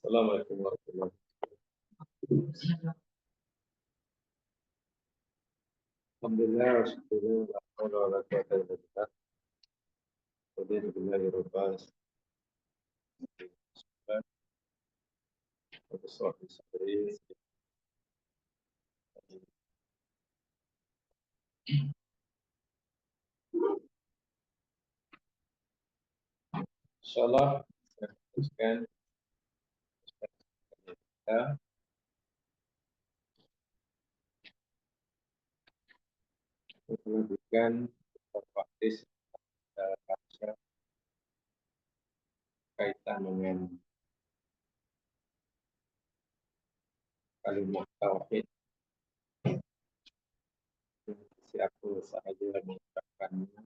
Assalamualaikum warahmatullahi wabarakatuh. Alhamdulillah, syukurlah, la haula wala quwwata illa billah. Raditu billahi rabban, wa bisawfi sabri. Insyaallah saya teruskan kita untuk melanjutkan praktis baca kaitan dengan kalimat tauhid. Si aku sahaja mengucapkannya,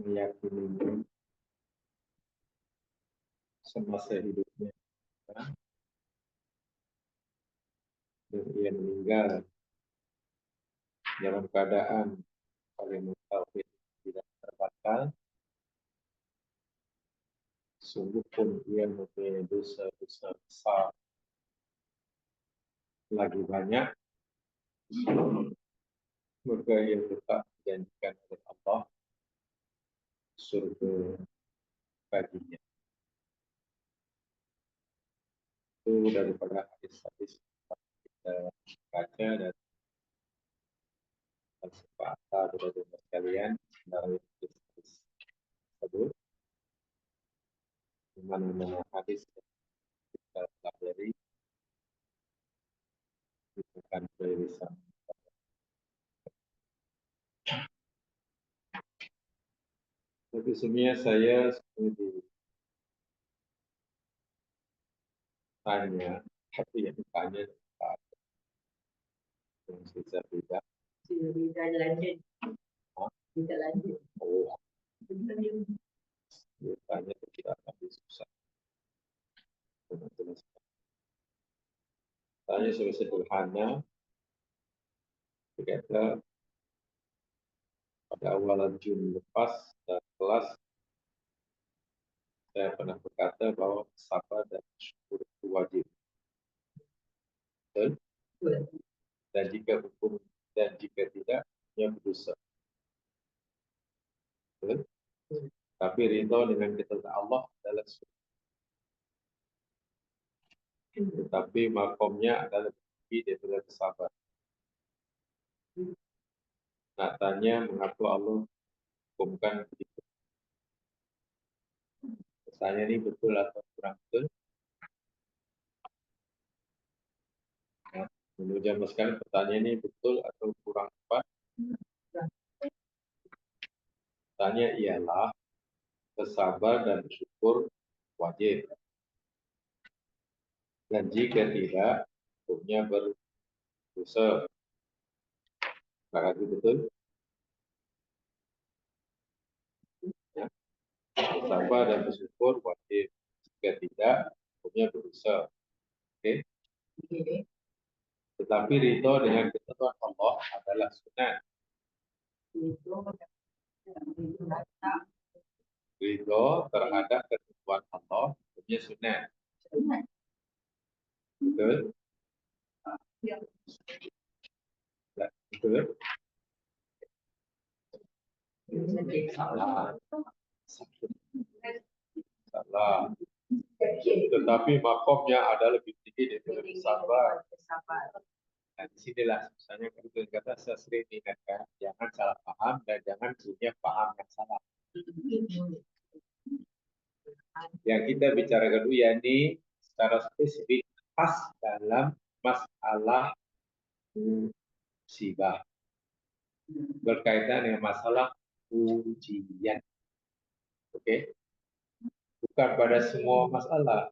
meyakininya semasa hidupnya, dan ia meninggal dalam keadaan kalimat tauhid tidak terbatal. Sungguh pun ia mempunyai dosa-dosa besar lagi banyak, maka ia tetap dijanjikan oleh Allah surga baginya. Itu daripada hadis-hadis kita baca dan sepatah berbeda sekalian dari hadis tersebut, di mana hadis yang kita pelajari bukan dari lisan. Tapi sebenarnya saya ditanya, tapi yang ditanya yang bisa tidak. Tidak lanjut. Tidak lanjut. Oh, ditanya tidak akan susah. Tanya sudah sederhana. Berkata pada awal Juni lepas dan kelas saya pernah berkata bahwa sabar dan syukur itu wajib. Betul? Dan jika hukum dan jika tidak, ia berdosa. Betul? Tapi ridho dengan ketentuan Allah adalah sunnah. Tetapi makomnya adalah lebih daripada sabar. Nak tanya mengapa Allah hukumkan begitu. Misalnya ini betul atau kurang betul? Nah, menurut zaman sekarang pertanyaan ini betul atau kurang tepat? Tanya ialah bersabar dan bersyukur wajib. Dan jika tidak, hukumnya berdosa. Apakah itu betul? Ya. Bersabar dan bersyukur wajib. Jika tidak, hukumnya berdosa. Oke? Tetapi ridho dengan ketentuan Allah adalah sunat. Ridho terhadap ketentuan Allah hukumnya sunat. Betul? Ya, betul? Salah. Salah. Tetapi makomnya ada lebih tinggi daripada sabar. Dan disinilah misalnya kalau kata saya sering ingatkan, jangan salah paham dan jangan punya paham yang salah. Yang kita bicarakan dulu ya ini secara spesifik pas dalam masalah musibah berkaitan dengan masalah ujian. Oke? Bukan pada semua masalah.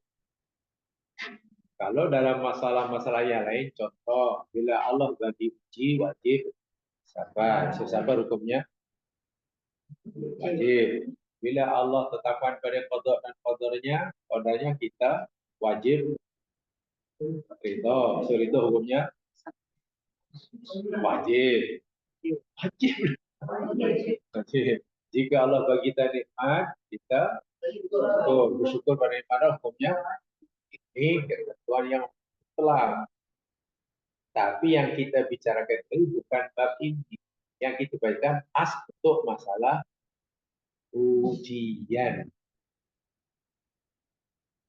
Kalau dalam masalah-masalah yang lain, contoh, bila Allah bagi uji, wajib sabar. Sabar hukumnya wajib. Bila Allah tetapkan pada qada dan qadarnya kita wajib ridho. So, ridho hukumnya wajib. Wajib. Jika Allah bagi kita nikmat, kita bersyukur pada hukumnya ini ketentuan yang telah. Tapi yang kita bicarakan itu bukan bab ini. Yang kita bicarakan untuk masalah ujian.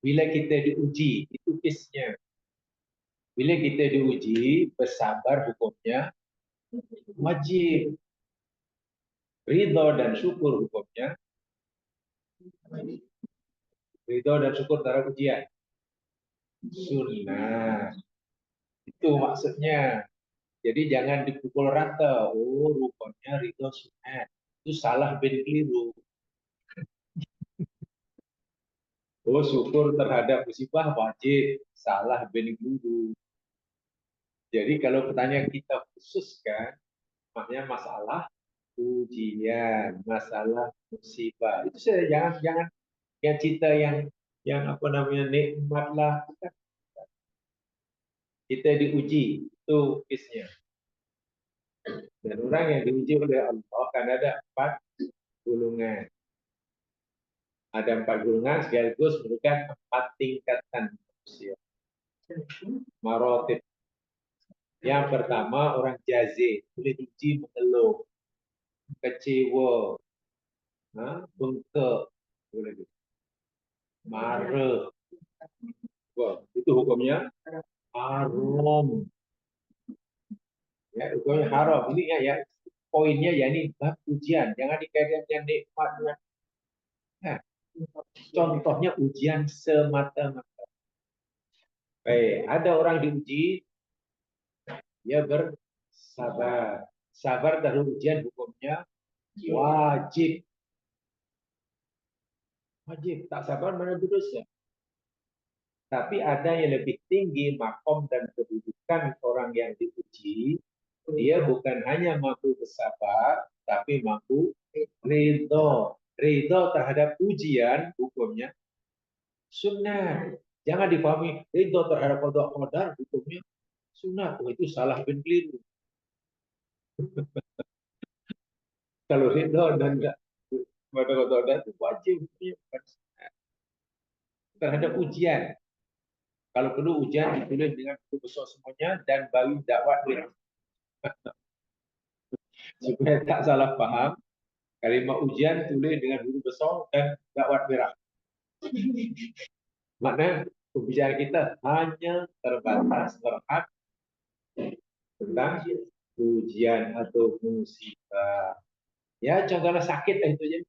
Bila kita diuji, itu case-nya. Bila kita diuji, bersabar hukumnya wajib. Ridho dan syukur hukumnya. Ridho dan syukur terhadap ujian. Sunnah. Itu maksudnya. Jadi jangan dipukul rata. Oh, rupanya ridho sunnah. Itu salah ben keliru. Oh, syukur terhadap musibah wajib. Salah ben keliru. Jadi kalau pertanyaan kita khususkan, maknanya masalah ujian, masalah musibah. Itu saja, jangan yang cerita yang apa namanya nikmat lah. Kita diuji, itu kisnya. Dan orang yang diuji oleh Allah kan ada 4 golongan. Ada 4 golongan sekaligus merupakan 4 tingkatan manusia. Marotib. Yang pertama orang jazi, boleh diuji mengeluh, kecewa, bengkak, boleh marah. Wah, itu hukumnya haram. Ya, hukumnya haram. Ini ya poinnya ya ini bab ujian. Jangan dikaitkan nikmat. Nah, contohnya ujian semata-mata. Baik, ada orang diuji, dia bersabar. Sabar dari ujian hukumnya wajib. Wajib. Tak sabar mana berdosa. Tapi ada yang lebih tinggi makom dan kedudukan orang yang diuji. Dia bukan hanya mampu bersabar, tapi mampu ridho. Ridho terhadap ujian hukumnya sunnah. Jangan dipahami ridho terhadap qada hukumnya sunnah. Oh, itu salah ben keliru. Kalau ridho dan enggak pada qada itu wajib terhadap ujian. Kalau perlu ujian ditulis dengan huruf besar semuanya dan baru dakwah merah. Supaya tak salah paham, kalimat ujian tulis dengan huruf besar dan dakwah merah. Maknanya pembicaraan kita hanya terbatas terhadap tentang ujian atau musibah. Ya, contohnya sakit itu aja.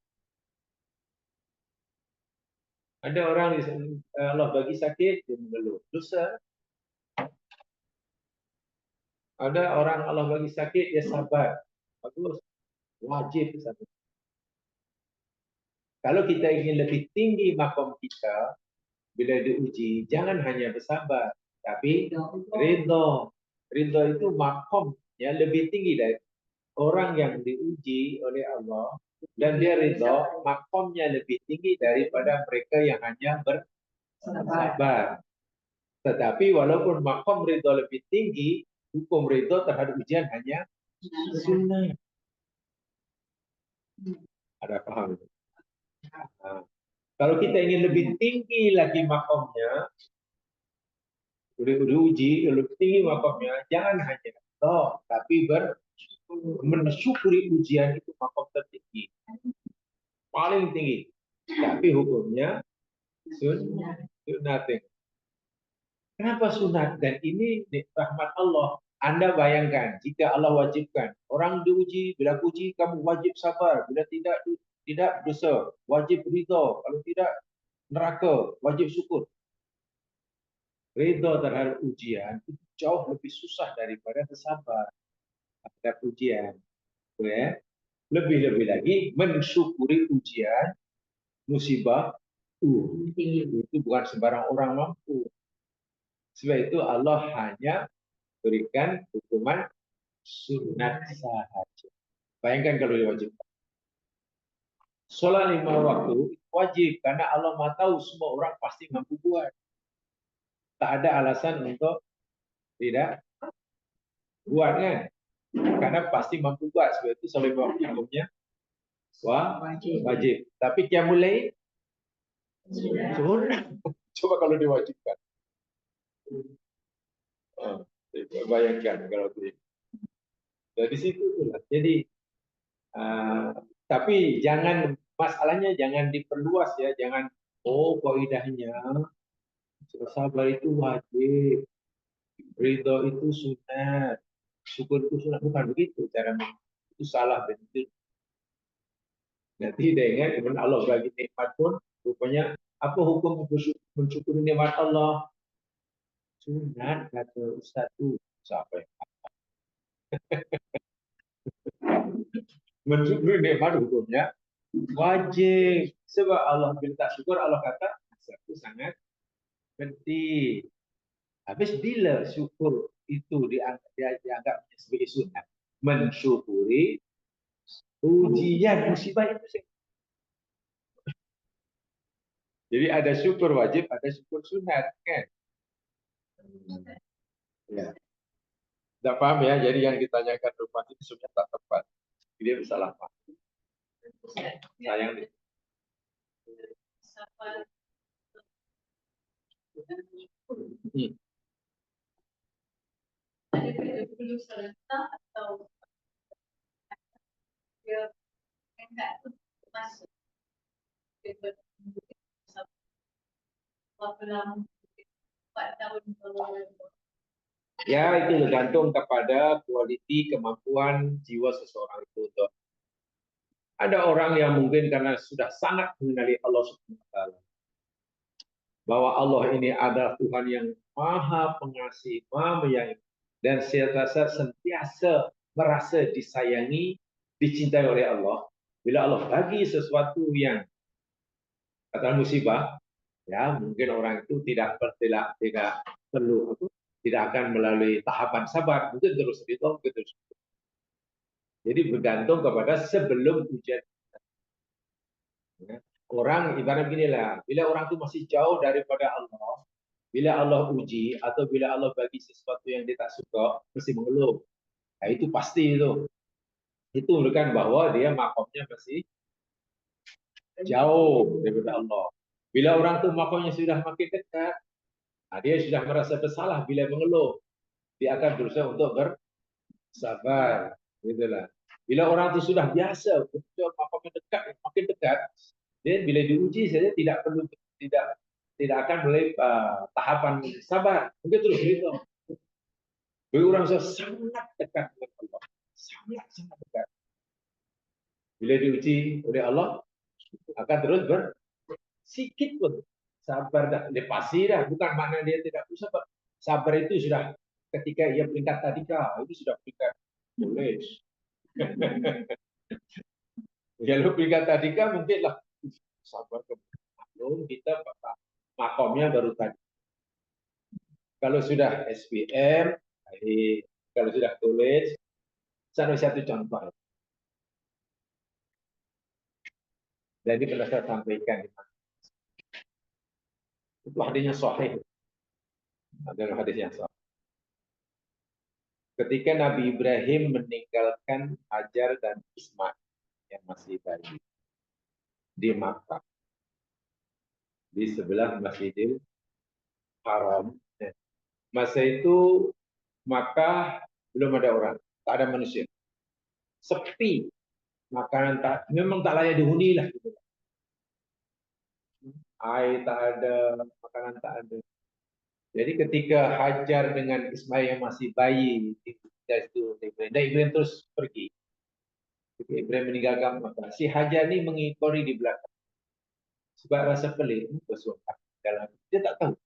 Ada orang Allah bagi sakit dia mengeluh. Dosa. Ada orang Allah bagi sakit dia sabar. Bagus. Wajib sabar. Kalau kita ingin lebih tinggi makom kita bila diuji, jangan hanya bersabar, tapi ridho. Ridho itu makomnya lebih tinggi dari orang yang diuji oleh Allah dan dia ridho, makomnya lebih tinggi daripada mereka yang hanya bersabar. Tetapi walaupun makom ridho lebih tinggi, hukum ridho terhadap ujian hanya sunnah. Ada paham? Nah, kalau kita ingin lebih tinggi lagi makomnya, udah uji, lebih tinggi makomnya, jangan hanya tapi mensyukuri ujian itu makom tertinggi, paling tinggi. Tapi hukumnya sunat. Kenapa sunat? Dan ini rahmat Allah. Anda bayangkan, jika Allah wajibkan, orang diuji, bila uji kamu wajib sabar, bila tidak dosa, wajib ridho, kalau tidak neraka, wajib syukur. Ridho terhadap ujian itu jauh lebih susah daripada bersabar terhadap ujian. Ya. Lebih-lebih lagi mensyukuri ujian, musibah, itu bukan sembarang orang mampu. Sebab itu Allah hanya berikan hukuman sunat sahaja. Bayangkan kalau diwajibkan. Sholat 5 waktu wajib karena Allah Maha tahu semua orang pasti mampu buat. Tak ada alasan untuk tidak buat kan? Karena pasti mampu buat. Sebab itu sholat 5 waktu hukumnya wajib. Tapi qiyamul lail Sunat. Coba kalau diwajibkan. Bayangkan kalau itu. Dari situ itulah. Jadi tapi jangan, masalahnya jangan diperluas ya, jangan kaidahnya sabar itu wajib, ridho itu sunat, syukur itu sunat, bukan begitu cara itu salah betul. Nanti dengan kemudian Allah bagi nikmat pun rupanya apa hukum mensyukuri nikmat Allah? Sunat kata Ustaz itu siapa ya? Mensyukuri nikmat hukumnya wajib. Sebab Allah minta syukur, Allah kata itu sangat penting. Habis bila syukur itu dianggap sebagai sunat, mensyukuri ujian musibah itu sih. Jadi ada syukur wajib, ada syukur sunat, kan? Ya. Tidak paham ya? Jadi yang ditanyakan rumah itu sudah tak tepat. Dia salah paham. Sayang nih. Atau dia enggak masuk ya, itu tergantung kepada kualiti kemampuan jiwa seseorang itu. Ada orang yang mungkin karena sudah sangat mengenali Allah Subhanahu wa taala, bahwa Allah ini adalah Tuhan yang Maha Pengasih, Maha Menyayangi, dan sentiasa merasa disayangi, dicintai oleh Allah. Bila Allah bagi sesuatu yang kata musibah, ya mungkin orang itu tidak perlu tidak akan melalui tahapan sabar, mungkin terus itu terus. Jadi bergantung kepada sebelum ujian. Orang ibarat beginilah, bila orang itu masih jauh daripada Allah, bila Allah uji atau bila Allah bagi sesuatu yang dia tak suka, mesti mengeluh. Nah, itu pasti itu. Itu menunjukkan bahwa dia makomnya masih jauh daripada Allah. Bila orang itu makomnya sudah makin dekat, nah dia sudah merasa bersalah bila mengeluh. Dia akan berusaha untuk bersabar. Gitulah. Bila orang itu sudah biasa, makomnya dekat, makin dekat, dia bila diuji saja tidak perlu tidak akan mulai tahapan sabar. Mungkin terus begitu. Bagi orang sudah sangat dekat dengan Allah, sangat dekat. Bila diuji oleh Allah, akan terus bersikit pun sabar dah. Dia pasti dah. Bukan makna dia tidak bisa. Sabar itu sudah ketika ia peringkat tadika, itu sudah peringkat boleh. Kalau peringkat tadika mungkinlah sabar belum kita makomnya baru tadi. Kalau sudah SPM, kalau sudah college, satu contoh. Dan ini pernah saya sampaikan. Itu hadisnya sahih. Adalah hadis yang sahih. Ketika Nabi Ibrahim meninggalkan Hajar dan Ismail yang masih bayi di Makkah, di sebelah Masjidil Haram. Masa itu Makkah belum ada orang, tak ada manusia, sepi, makanan memang tak layak dihuni lah. Air tak ada, makanan tak ada. Jadi ketika Hajar dengan Ismail yang masih bayi itu Ibrahim terus pergi. Ketika Ibrahim meninggalkan Makkah, si Hajar ini mengikori di belakang. Sebab rasa pelik, bersuara dalam dia tak tahu.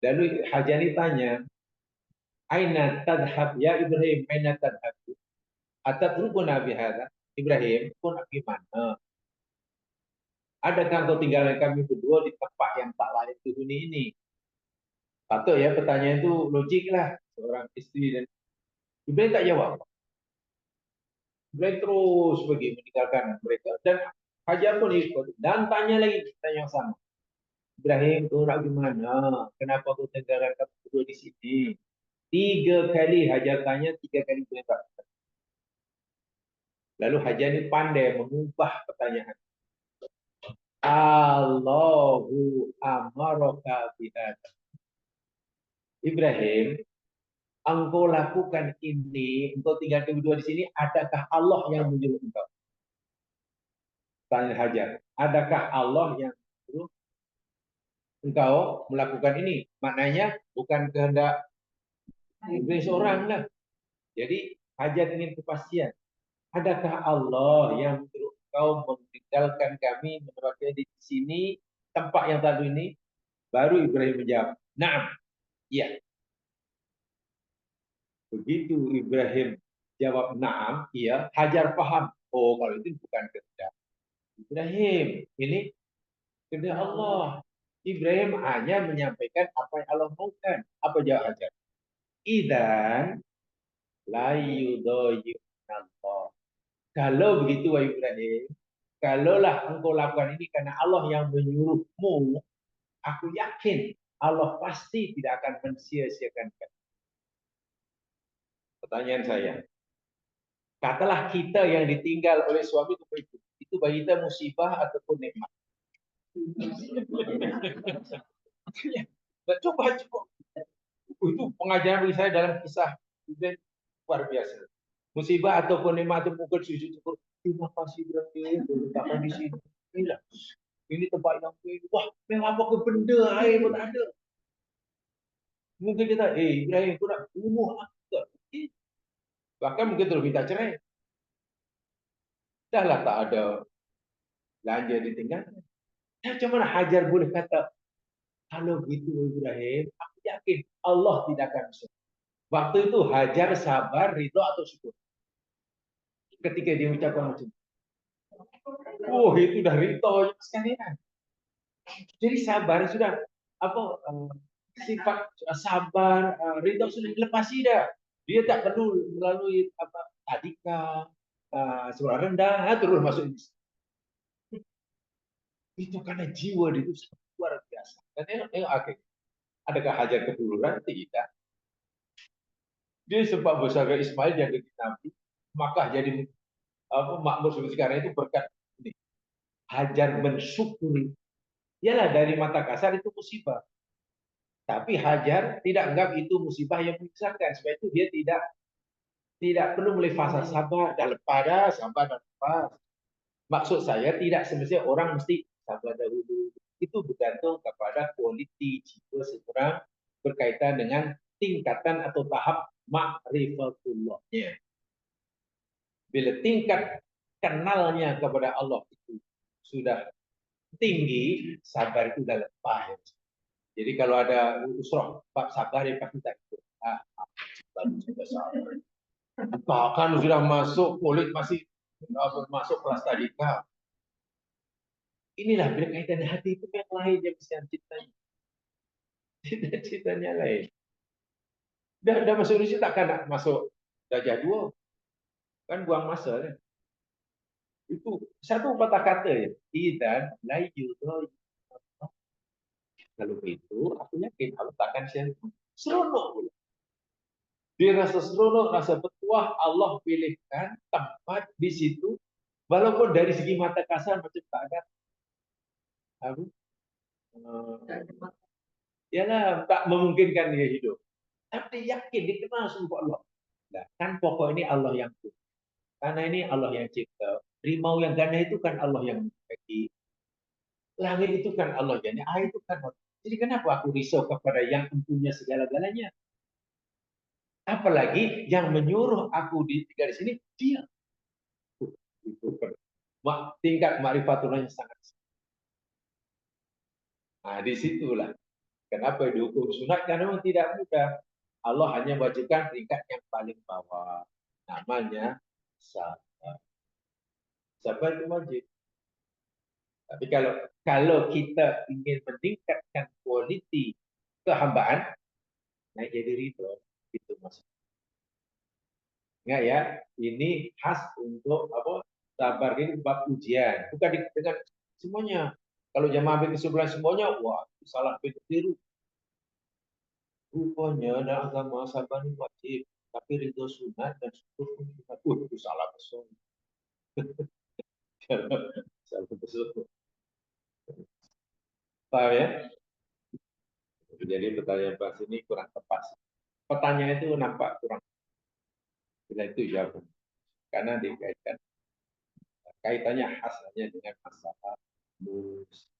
Lalu Hajar ini tanya, Aina tadhab ya Ibrahim, aina tadhab? Atatrukuna bihadza? Ibrahim, kau nak gimana? Adakah kau tinggalkan kami berdua di tempat yang tak layak dihuni ini? Patut ya pertanyaan itu logik lah. Seorang istri dan Ibrahim tak jawab. Ibrahim terus pergi meninggalkan mereka. Dan Hajar pun ikut. Dan tanya lagi pertanyaan yang sama. Ibrahim, kau nak gimana? Kenapa kau tinggalkan kami berdua di sini? 3 kali Hajar tanya, 3 kali Ibrahim tak. Lalu Hajar ini pandai mengubah pertanyaan. Allahu amaraka bihadza. Ibrahim, engkau lakukan ini, engkau tinggal berdua di sini, adakah Allah yang menyuruh engkau? Tanya Hajar, adakah Allah yang menyuruh engkau melakukan ini? Maknanya bukan kehendak Ibrahim seorang lah. Jadi Hajar ingin kepastian. Adakah Allah yang menyuruh engkau meninggalkan kami, menempatkan di sini, tempat yang tadi ini? Baru Ibrahim menjawab, "Na'am." Iya. Begitu Ibrahim jawab na'am, iya, Hajar paham. Oh, kalau itu bukan kehendak Ibrahim, ini kehendak Allah. Ibrahim hanya menyampaikan apa yang Allah maukan. Apa jawab Hajar? Idan la yudayyunallah. Kalau begitu wahai Ibrahim, kalaulah engkau lakukan ini karena Allah yang menyuruhmu, aku yakin Allah pasti tidak akan mensia-siakan kamu. Pertanyaan saya, katalah kita yang ditinggal oleh suami itu bagi kita musibah ataupun nikmat. Nah, coba. Itu pengajaran bagi saya dalam kisah itu luar biasa. Musibah ataupun nikmat itu mungkin sujud syukur. Terima kasih Ibrahim, letakkan di sini. Inilah, ini tempat yang ini. Wah, memang apa ke benda air pun ada. Mungkin kita, Ibrahim, aku nak bunuh aku. Bahkan mungkin terus minta cerai. Dahlah tak ada belanja ditinggalkan. Ya, cuma Hajar boleh kata, kalau gitu Ibrahim, aku yakin Allah tidak akan bisa. Waktu itu Hajar sabar, ridho atau syukur. Ketika dia ucapkan macam itu. Oh, itu udah ridho sekalian. Jadi sabar sudah apa sifat sabar, ridho sudah dilepasi dah. Dia tak perlu melalui apa tadika, suara rendah, terus masuk ini. Itu karena jiwa dia itu luar biasa. Dan tengok akhir. Adakah Hajar keduluran? Tidak. Dia sempat bersama Ismail jadi nabi, maka jadi apa makmur seperti sekarang itu berkat ini. Hajar mensyukuri. Ialah dari mata kasar itu musibah. Tapi Hajar tidak anggap itu musibah yang menyusahkan. Sebab itu dia tidak perlu mulai fasa sabar dan pada sabar dan lepas. Maksud saya tidak semestinya orang mesti sabar dahulu. Itu bergantung kepada kualiti jiwa seseorang berkaitan dengan tingkatan atau tahap ma'rifatullahnya. Bila tingkat kenalnya kepada Allah itu sudah tinggi, sabar itu sudah lepas. Jadi kalau ada usrah bab sabar ya pasti tak ikut. Baru juga sabar. Bahkan sudah masuk kulit masih masuk kelas tadika. Inilah bila kaitan hati itu yang lain yang bisa cintanya. Cita-citanya lain. Dah masuk Indonesia takkan nak masuk darjah 2. Kan buang masa kan. Itu satu patah kata ya. Idan la yudhayyu. Kalau begitu, aku yakin Allah takkan seronok pula. Dia rasa seronok, rasa bertuah, Allah pilihkan tempat di situ, walaupun dari segi mata kasar macam tak ada. Aku, yalah, tak memungkinkan dia hidup. Tapi dia yakin, dia kenal sungguh Allah. Nah, kan pokok ini Allah yang punya. Karena ini Allah yang cipta. Rimau yang ganda itu kan Allah yang membagi. Langit itu kan Allah yang air itu kan Allah. Jadi kenapa aku risau kepada yang mempunyai segala-galanya? Apalagi yang menyuruh aku tinggal di sini, dia. Itu tingkat ma'rifatullah yang sangat. Nah, disitulah. Kenapa dihukum sunat? Karena memang tidak mudah. Allah hanya wajibkan tingkat yang paling bawah. Namanya sabar. Sabar itu wajib. Tapi kalau kita ingin meningkatkan kualiti kehambaan, nah jadi ridho. Itu maksudnya. Ingat ya, ini khas untuk apa? Sabar ini bab ujian, bukan dengan semuanya. Kalau jamaah ambil kesimpulan semuanya, wah salah tiru. Rupanya dalam agama sabar ini wajib, tapi ridho sunat dan syukur pun sunat. Itu salah besar. Salah besar. Paham ya? Jadi pertanyaan Pak ini kurang tepat. Pertanyaan itu nampak kurang. Bila itu jawab. Karena dikaitkan kaitannya khasnya dengan masalah mus.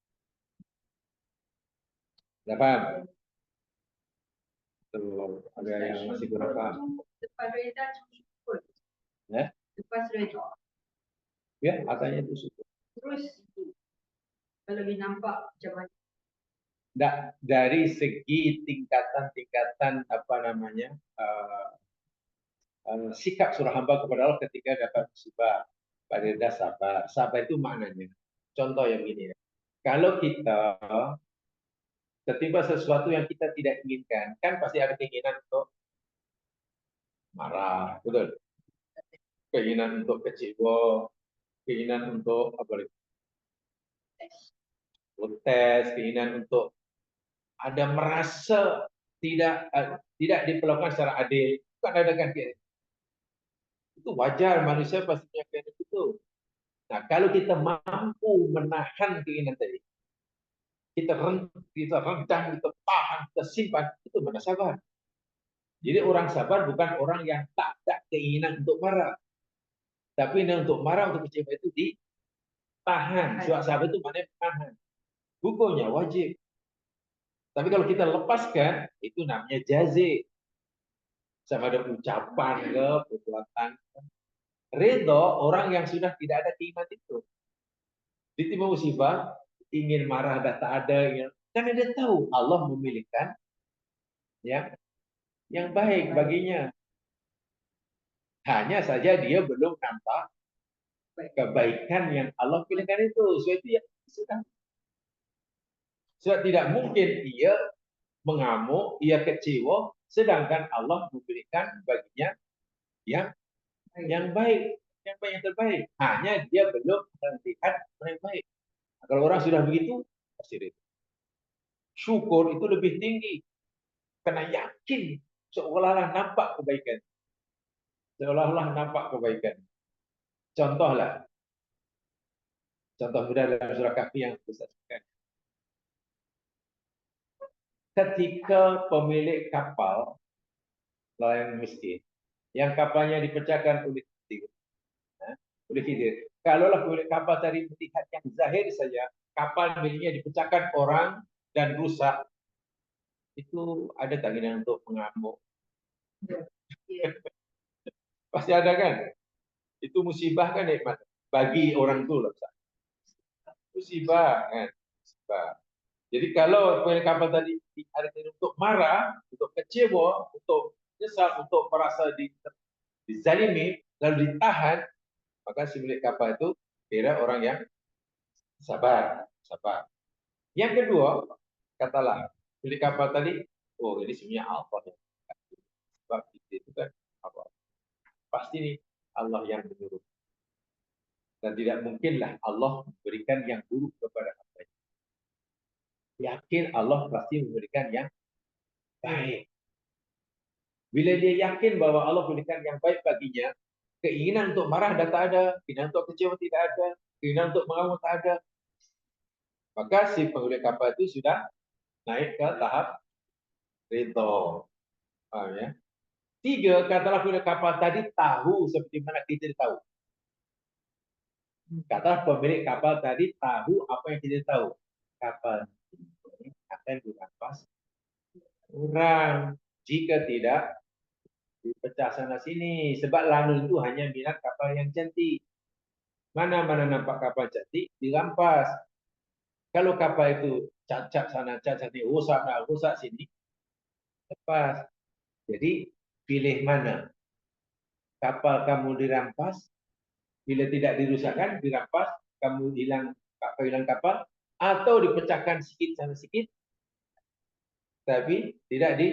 Tidak paham? Tuh, ada yang masih kurang paham. Lepas reda syukur. Ya? Lepas reda. Ya, katanya itu syukur. Terus kalau nampak macam mana? Dari segi tingkatan-tingkatan apa namanya sikap seorang hamba kepada Allah ketika dapat musibah. Pada dasar sabar. Sabar itu maknanya. Contoh yang ini ya. Kalau kita tertimpa sesuatu yang kita tidak inginkan, kan pasti ada keinginan untuk marah, betul? Keinginan untuk kecewa, keinginan untuk apa lagi? Protes, keinginan untuk ada merasa tidak diperlakukan secara adil. Bukan ada kan itu wajar, manusia pasti punya keinginan itu. Nah, kalau kita mampu menahan keinginan tadi, kita rendam, kita tahan, kita simpan, itu mana sabar. Jadi orang sabar bukan orang yang tak ada keinginan untuk marah. Tapi untuk marah, untuk kecewa itu ditahan. Sebab sabar itu maknanya menahan. Hukumnya wajib. Tapi kalau kita lepaskan, itu namanya jazi. Sama ada ucapan ke, perbuatan. Ridho, orang yang sudah tidak ada keinginan itu. Ditimpa musibah, ingin marah, dah tak ada. Karena dia tahu Allah memilihkan yang baik baginya. Hanya saja dia belum nampak kebaikan yang Allah pilihkan itu. Sebab itu ya sudah. Sebab tidak mungkin ia mengamuk, ia kecewa, sedangkan Allah memberikan baginya yang baik, yang terbaik. Hanya dia belum melihat yang baik. Kalau orang sudah begitu, pasti itu. Syukur itu lebih tinggi. Karena yakin seolah-olah nampak kebaikan. Seolah-olah nampak kebaikan. Contohlah. Contoh mudah dalam surah Kahfi yang saya sebutkan. Ketika pemilik kapal nelayan miskin, yang kapalnya dipecahkan oleh Khidir. Kalaulah pemilik kapal tadi melihat yang zahir saja, kapal miliknya dipecahkan orang dan rusak, itu ada keinginan untuk mengamuk. Pasti ada kan? Itu musibah kan nikmat bagi orang itu loh. Musibah kan? Musibah. Jadi kalau pemilik kapal tadi ada untuk marah, untuk kecewa, untuk nyesal, untuk merasa dizalimi, lalu ditahan, maka si pemilik kapal itu kira orang yang sabar. Yang kedua, katalah pemilik kapal tadi, oh ini sebenarnya Allah yang sebab itu kan apa? Pasti nih Allah yang menyuruh. Dan tidak mungkinlah Allah memberikan yang buruk kepada hamba. Yakin Allah pasti memberikan yang baik. Bila dia yakin bahwa Allah memberikan yang baik baginya, keinginan untuk marah dah tak ada, keinginan untuk kecewa tidak ada, keinginan untuk mengamuk tak ada. Maka si pemilik kapal itu sudah naik ke tahap ridho. Paham ya? 3, katalah pemilik kapal tadi tahu seperti mana kita tahu. Katalah pemilik kapal tadi tahu apa yang kita tahu. Kapal ini akan dirampas orang jika tidak dipecah sana sini. Sebab Lanun itu hanya minat kapal yang cantik. Mana-mana nampak kapal cantik dirampas. Kalau kapal itu cacat sana, cacat sini, rusak sini, lepas. Jadi pilih mana? Kapal kamu dirampas, bila tidak dirusakkan, dirampas, kamu hilang kapal, atau dipecahkan sikit sana sikit, tapi tidak di.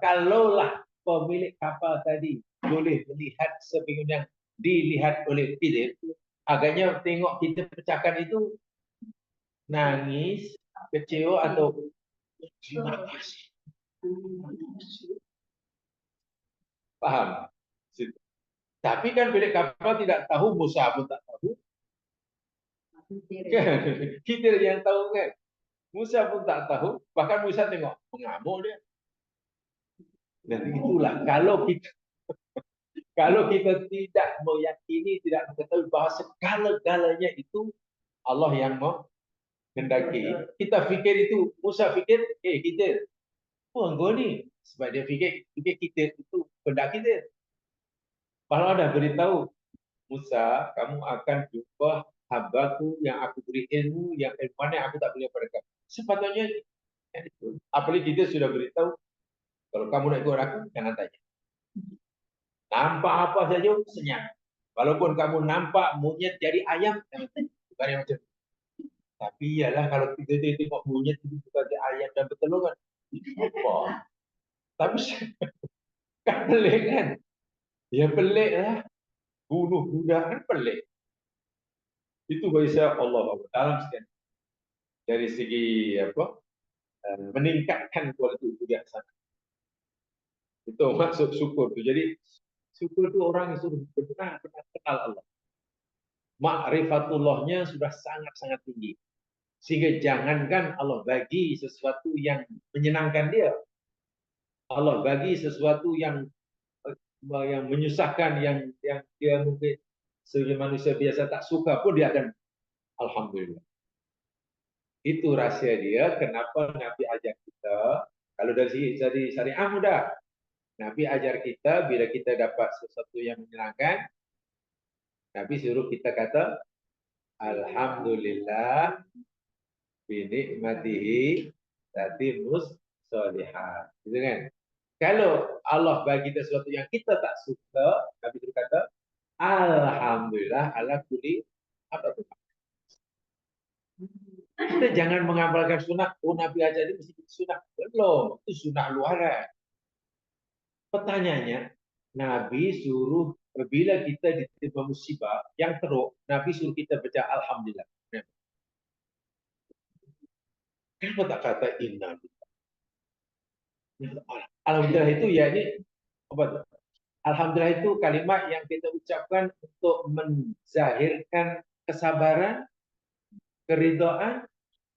Kalaulah pemilik kapal tadi boleh melihat sebagaimana yang dilihat oleh Khidir, agaknya tengok kita pecahkan itu nangis, kecewa atau terima kasih. Paham? Tapi kan pemilik kapal tidak tahu, Musa pun tak tahu. Kan? Kita yang tahu kan. Musa pun tak tahu, bahkan Musa tengok mengamuk dia. Dan itulah kalau kita tidak meyakini, tidak mengetahui bahawa segala-galanya itu Allah yang menghendaki. Kita fikir itu, Musa fikir, kita, engkau ni. Sebab dia fikir kita itu benda kita. Kalau ada beritahu, Musa, kamu akan jumpa hambaku yang aku beri ilmu, yang ilmu mana yang aku tak boleh pada kamu. Sepatutnya, apalagi kita sudah beritahu, kalau kamu nak ikut aku, jangan tanya. Nampak apa saja, senyap. Walaupun kamu nampak monyet jadi ayam, jangan tanya. Bukan yang macam itu. Tapi ialah kalau kita tengok monyet itu jadi ayam dan bertelur kan, apa? Tapi kan pelik kan? Ya pelik lah. Bunuh budak kan pelik. Itu bagi saya Allah dalam sekali. Dari segi apa? Meningkatkan kualitas kebiasaan. Itu maksud syukur tu. Jadi syukur itu orang yang sudah benar-benar kenal Allah. Ma'rifatullahnya sudah sangat-sangat tinggi. Sehingga jangankan Allah bagi sesuatu yang menyenangkan dia. Allah bagi sesuatu yang menyusahkan, yang dia mungkin sebagai manusia biasa tak suka pun dia akan alhamdulillah. Itu rahsia dia kenapa Nabi ajar kita, kalau dari syariah mudah. Nabi ajar kita bila kita dapat sesuatu yang menyenangkan, Nabi suruh kita kata alhamdulillah binikmatihi tatimmus sholihat. Gitu kan? Kalau Allah bagi kita sesuatu yang kita tak suka, Nabi suruh kata alhamdulillah ala kulli apa tu? Kita jangan mengamalkan sunat. Oh, Nabi ajar ini mesti sunat. Belum, itu sunat luaran. Pertanyaannya, Nabi suruh bila kita ditimpa musibah yang teruk, Nabi suruh kita baca alhamdulillah. Kenapa tak kata inna? Alhamdulillah itu ya ini apa tuh? Alhamdulillah itu kalimat yang kita ucapkan untuk menzahirkan kesabaran, keridhaan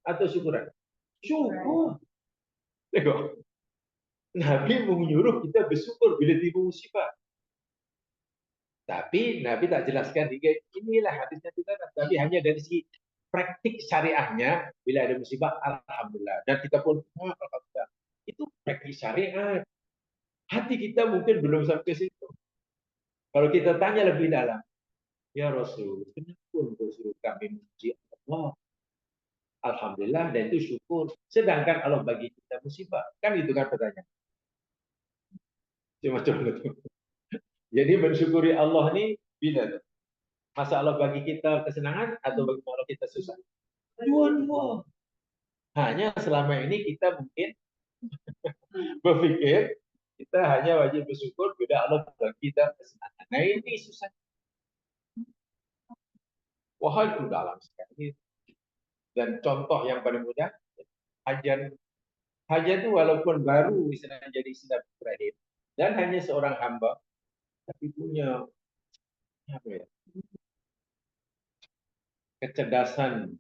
atau syukuran. Syukur. Tengok. Nabi menyuruh kita bersyukur bila tiba musibah. Tapi Nabi tak jelaskan inilah hadisnya kita, tapi hanya dari segi praktik syariahnya bila ada musibah alhamdulillah dan kita pun alhamdulillah. Itu praktik syariat. Hati kita mungkin belum sampai situ. Kalau kita tanya lebih dalam, ya Rasul, kenapa engkau suruh kami memuji Allah? Alhamdulillah dan itu syukur. Sedangkan Allah bagi kita musibah. Kan itu kan pertanyaan. Macam itu. Jadi mensyukuri Allah ni bila tu? Masa Allah bagi kita kesenangan atau bagi Allah kita susah? Dua-dua. Hanya selama ini kita mungkin berfikir kita hanya wajib bersyukur bila Allah bagi kita kesenangan. Nah ini susah. Wah itu dalam sekali. Dan contoh yang paling mudah, Hajar. Hajar itu walaupun baru istilahnya jadi Nabi Ibrahim dan hanya seorang hamba, tapi punya apa ya? Kecerdasan.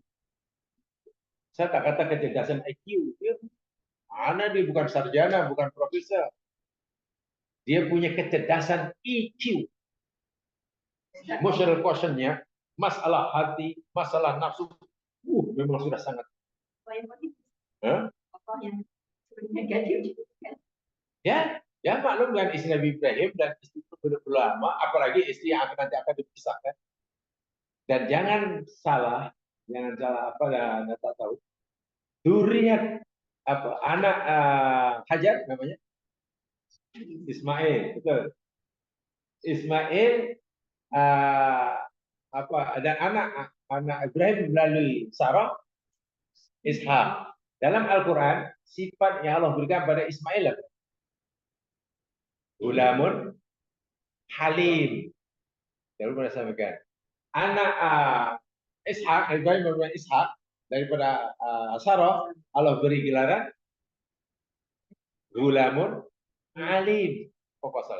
Saya tak kata kecerdasan IQ. Mana dia bukan sarjana, bukan profesor. Dia punya kecerdasan EQ. Emotional quotient-nya, masalah hati, masalah nafsu, memang sudah sangat. Ya maklum dengan istri Nabi Ibrahim dan istri itu berlama, apalagi istri yang nanti akan dipisahkan. Dan jangan salah apa dan tak tahu. Duriat apa anak Hajar namanya Ismail, betul. Ismail apa dan anak Ibrahim melalui Sarah Ishak. Dalam Al-Quran sifat yang Allah berikan pada Ismail apa? Ulamun Halim. Saya pernah sampaikan. Anak Ishak, Ibrahim melalui Ishak daripada Sarah, Allah beri gelaran Ulamun Halim. Apa pasal?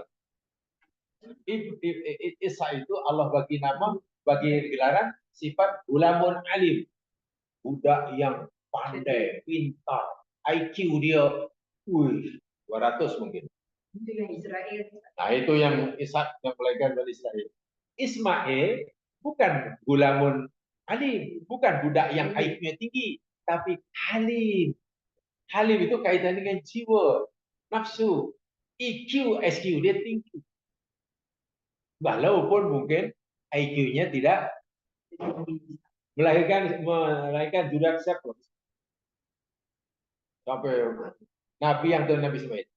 Isa itu Allah bagi nama, bagi gelaran sifat Ulamun Alim. Budak yang pandai, pintar, IQ dia, 200 mungkin. Itu yang Israel. Nah, itu yang Ishak yang melahirkan dari Israel. Ismail bukan gulamun alim, bukan budak yang IQ-nya tinggi, tapi halim. Halim itu kaitan dengan jiwa, nafsu, EQ, SQ dia tinggi. Walaupun mungkin IQ-nya tidak melahirkan jurak siapa? Sampai Nabi yang tuh Nabi Ismail.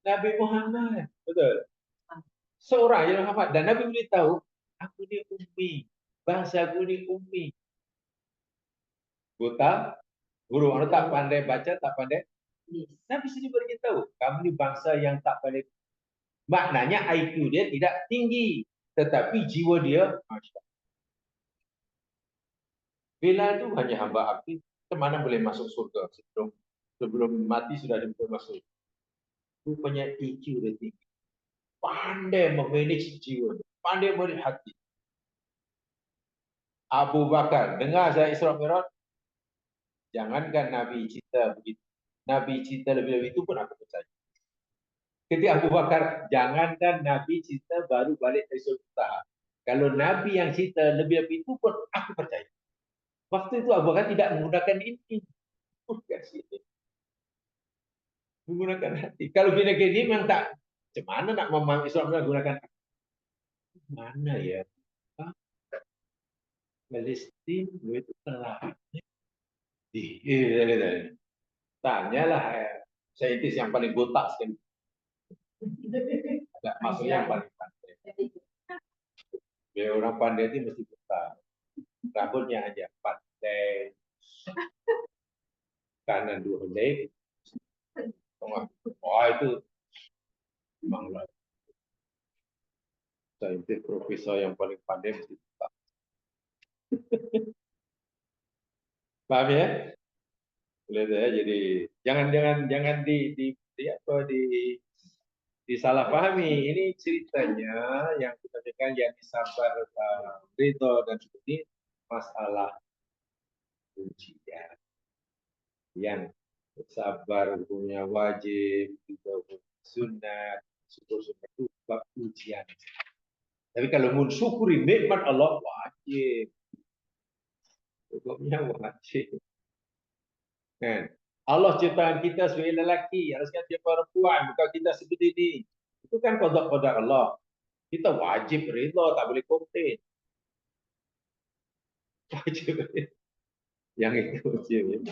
Nabi Muhammad, betul. Seorang yang Muhammad dan Nabi beritahu, aku ni ummi, bangsa aku ni ummi. Buta, guru orang tak pandai baca, tak pandai. Nabi sendiri beritahu, kamu ni bangsa yang tak pandai. Maknanya IQ dia tidak tinggi, tetapi jiwa dia, Masya Allah. Bila itu hanya hamba aktif, kemana boleh masuk surga sebelum mati sudah boleh masuk. Rupanya EQ dia tinggi. Pandai memanage jiwa, pandai memanage hati. Abu Bakar, dengar saya Isra Mi'raj, jangankan Nabi cerita begitu. Nabi cerita lebih-lebih itu pun aku percaya. Ketika Abu Bakar, jangankan Nabi cerita baru balik dari surga. Kalau Nabi yang cerita lebih-lebih itu pun aku percaya. Waktu itu Abu Bakar tidak menggunakan ini. Menggunakan hati. Kalau bina ini memang tak, macam mana nak memahami Islam menggunakan hati? Mana ya? Palestin itu telah. Tanyalah saintis yang paling botak sekali. Maksudnya yang paling pandai. Biar orang pandai itu mesti botak. Rambutnya aja pandai. Kanan 2 helai. Oh itu memanglah. Saintis profesor yang paling pandai mesti botak. Paham ya? Boleh ya. Jadi jangan disalahpahami. Ini ceritanya yang kita dengar yang sabar, ridho dan seperti masalah ujian. Yang sabar punya wajib, juga sunat, syukur sunat itu bab ujian. Tapi kalau mensyukuri nikmat Allah wajib. Hukumnya wajib. Kan? Allah ciptaan kita sebagai lelaki, harusnya dia perempuan, bukan kita seperti ini. Itu kan qada Allah. Kita wajib rida, tak boleh komplain. Wajib. Yang itu wajib.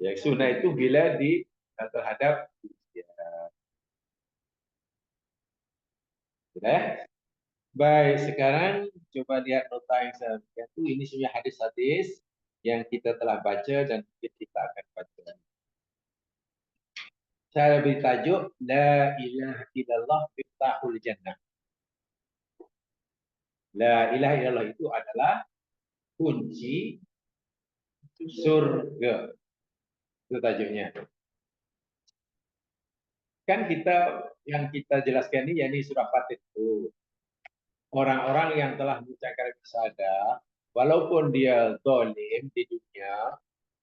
Yang sunnah itu bila di terhadap ya. Baik, sekarang coba lihat nota yang saya berikan itu. Ini sebenarnya hadis-hadis yang kita telah baca dan kita akan baca. Saya beri tajuk La ilaha illallah miftahul jannah. La ilaha illallah itu adalah kunci surga. Itu tajuknya. Kan yang kita jelaskan ini yakni surah Fatih itu. Orang-orang yang telah mengucapkan syahadat, walaupun dia zalim di dunia,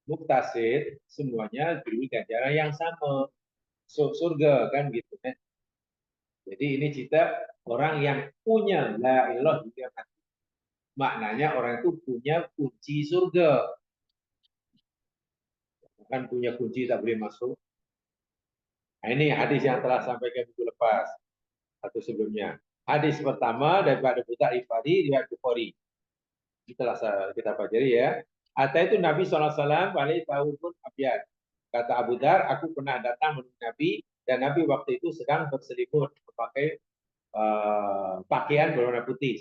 muktasid, semuanya diberi ganjaran yang sama. Surga kan gitu kan. Jadi ini cerita orang yang punya la ilaha illallah. Maknanya orang itu punya kunci surga. Bukan punya kunci tak boleh masuk. Nah, ini hadis yang telah sampaikan minggu lepas atau sebelumnya. Hadis pertama daripada Buddha Ifadi riwayat Bukhari. Itulah kita pelajari ya. Atau itu Nabi SAW balik tahu pun abiat. Kata Abu Dar, aku pernah datang menemui Nabi dan Nabi waktu itu sedang berselimut memakai pakaian berwarna putih.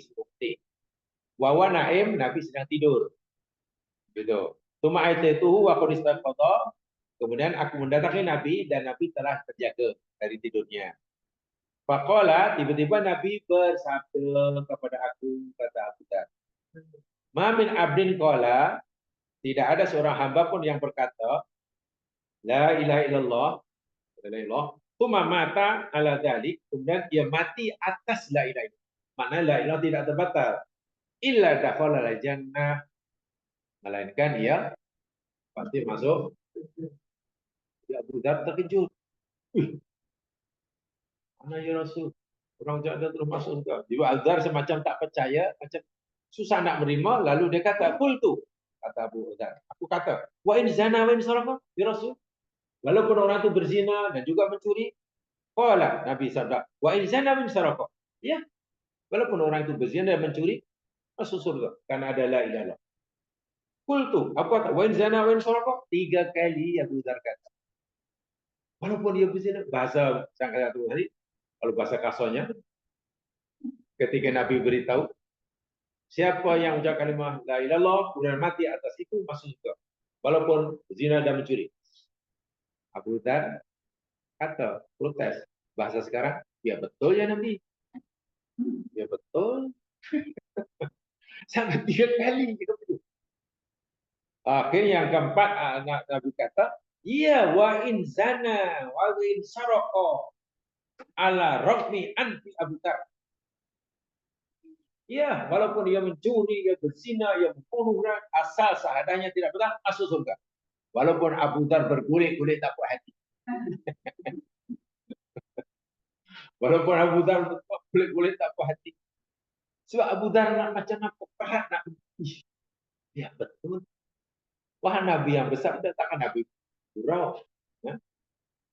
Wawa naim, Nabi sedang tidur. Gitu. Tuma itu aku istirahat. Kemudian aku mendatangi Nabi dan Nabi telah terjaga dari tidurnya. Faqala, tiba-tiba Nabi bersabda kepada aku, kata Abu Dar. Ma min abdin qala, tidak ada seorang hamba pun yang berkata la ilaha illallah, la ilaha illallah, tuma mata ala dzalik, kemudian dia mati atas la ilaha illallah. Makna la ilaha tidak terbatal. Illa dakhala al jannah, melainkan ia Pasti masuk. Ya, Abu Dhar terkejut. Mana ya Rasul? Orang jahat terus masuk surga. Jadi Abu Dhar semacam tak percaya, macam susah nak menerima. Lalu dia kata, "Qultu," kata Abu Dhar. Aku kata, "Wa in zana wa in sarqa," ya Rasul. Walaupun orang itu berzina dan juga mencuri, qala Nabi sabda, "Wa in zana wa in sarqa." Ya, walaupun orang itu berzina dan mencuri, masuk surga karena ada la ilaha illallah. Qultu, aku kata, "Wa in zana wa in sarqa." 3 kali Abu Dhar kata. Walaupun dia berzina, bahasa sang satu hari, kalau bahasa kasarnya, ketika Nabi beritahu, siapa yang ucap kalimah la ilaha illallah kemudian mati atas itu masuk surga. Walaupun zina dan mencuri. Abu Dhar kata, protes. Bahasa sekarang, ya betul ya Nabi. Ya betul. Sampai 3 kali. Akhirnya yang keempat, anak Nabi kata, iya wa in zana wa in sarqa ala raqmi anfi Abu Dhar. Ya, walaupun dia mencuri, dia berzina, dia membunuh, asal sahadanya tidak benar, masuk surga. Walaupun Abu Dhar bergulik-gulik tak puas hati. Walaupun Abu Dhar bergulik-gulik tak puas hati. Sebab Abu Dhar nak macam apa? Berat nak. Ya, betul. Wah, Nabi yang besar, kita takkan Nabi surau. Ya?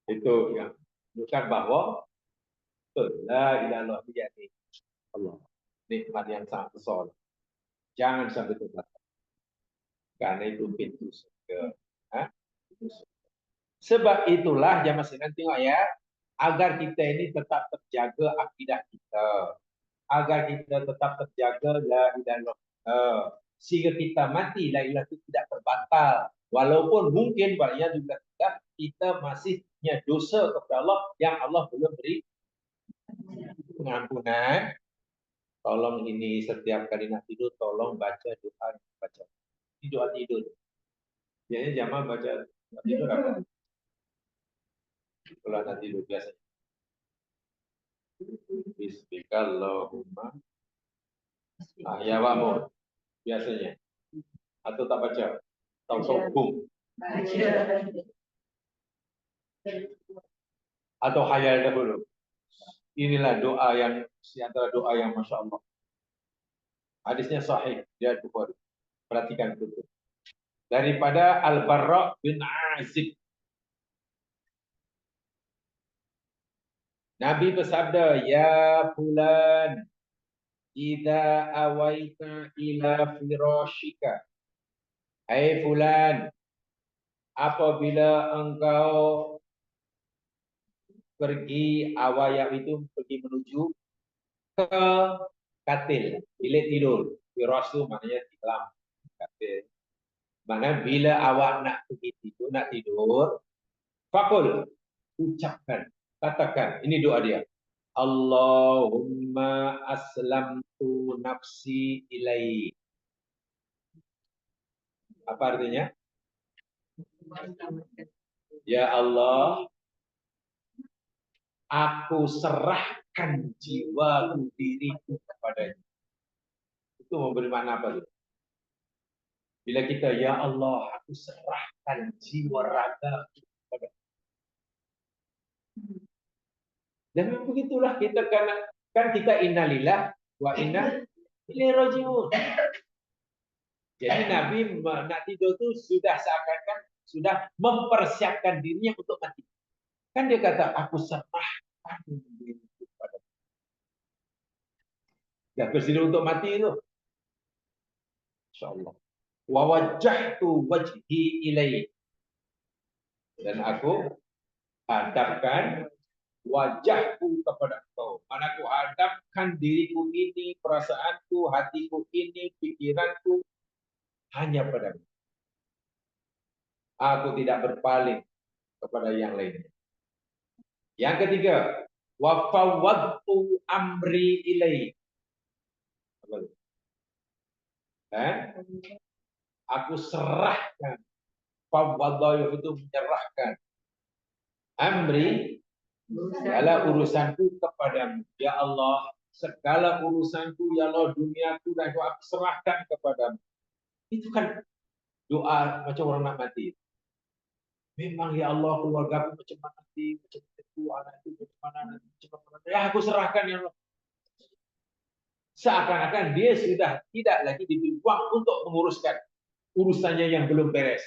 Itu yang menunjukkan bahwa la ilaha illallah Allah. Nikmat yang sangat besar. Jangan sampai terbatas. Karena itu pintu surga. Sebab itulah jamaah sekalian tengok ya, agar kita ini tetap terjaga akidah kita, agar kita tetap terjaga la ilaha illallah, sehingga kita mati la ilaha itu tidak terbatal, walaupun mungkin banyak juga kita masih punya dosa kepada Allah yang Allah belum beri pengampunan. Tolong ini setiap kali nak tidur, tolong baca doa yang baca. Ini doa tidur. Biasanya jamaah baca doa tidur apa? Kalau nak tidur biasanya. Bismillahirrahmanirrahim. Ya wa'mur. Biasanya. Atau tak baca. Tahu sokong. Atau hayal dahulu. Inilah doa yang antara doa yang Masya Allah. Hadisnya sahih. Dia Bukhari. Perhatikan itu. Daripada Al-Barra bin Azib. Nabi bersabda, ya fulan, idza awaita ila firashika. Hai fulan, apabila engkau pergi awayah itu pergi menuju ke katil, bilik tidur. Firash itu maknanya tilam, katil. Mana bila awak nak pergi tidur, nak tidur, fakul, ucapkan, katakan, ini doa dia. Allahumma aslamtu nafsi ilaih. Apa artinya? Ya Allah, aku serahkan jiwaku, diriku kepadanya. Itu memberi makna apa? Bila kita, ya Allah, aku serahkan jiwa raga kepada. Dan begitulah kita kan kita innalillah wa inna ilaihi rajiun. Jadi Nabi nak tidur itu sudah seakan-akan sudah mempersiapkan dirinya untuk mati. Kan dia kata, aku serahkan diriku kepada. Ya bersedia untuk mati itu. Insyaallah. Wa wajjahtu wajhi ilaihi. Dan aku hadapkan wajahku kepada engkau. Mana aku hadapkan diriku ini, perasaanku, hatiku ini, pikiranku hanya padamu. Aku tidak berpaling kepada yang lainnya. Yang ketiga, wa fawwadtu amri ilaihi. Aku serahkan. Fawwadha itu menyerahkan. Amri segala urusanku kepadamu. Ya Allah, segala urusanku, ya Allah, duniaku dan aku serahkan kepadamu. Itu kan Doa macam orang nak mati. Memang ya Allah, keluarga aku macam mana nanti, macam itu, anak itu macam mana nanti, macam mana. Ya aku serahkan ya Allah. Seakan-akan dia sudah tidak lagi diberi uang untuk menguruskan urusannya yang belum beres.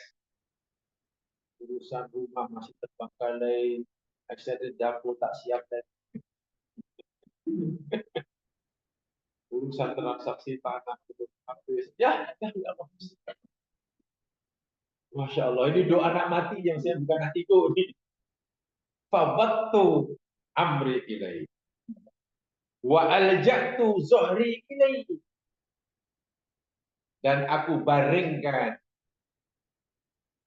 Urusan rumah masih terbengkalai, aksesnya dapur tak siap dan urusan transaksi tanah belum habis. Ya Allah. Masya Allah, ini doa anak mati yang saya bukan hatiku ini. Fabattu amri ilai. Wa alja'tu zuhri ilai. Dan aku baringkan.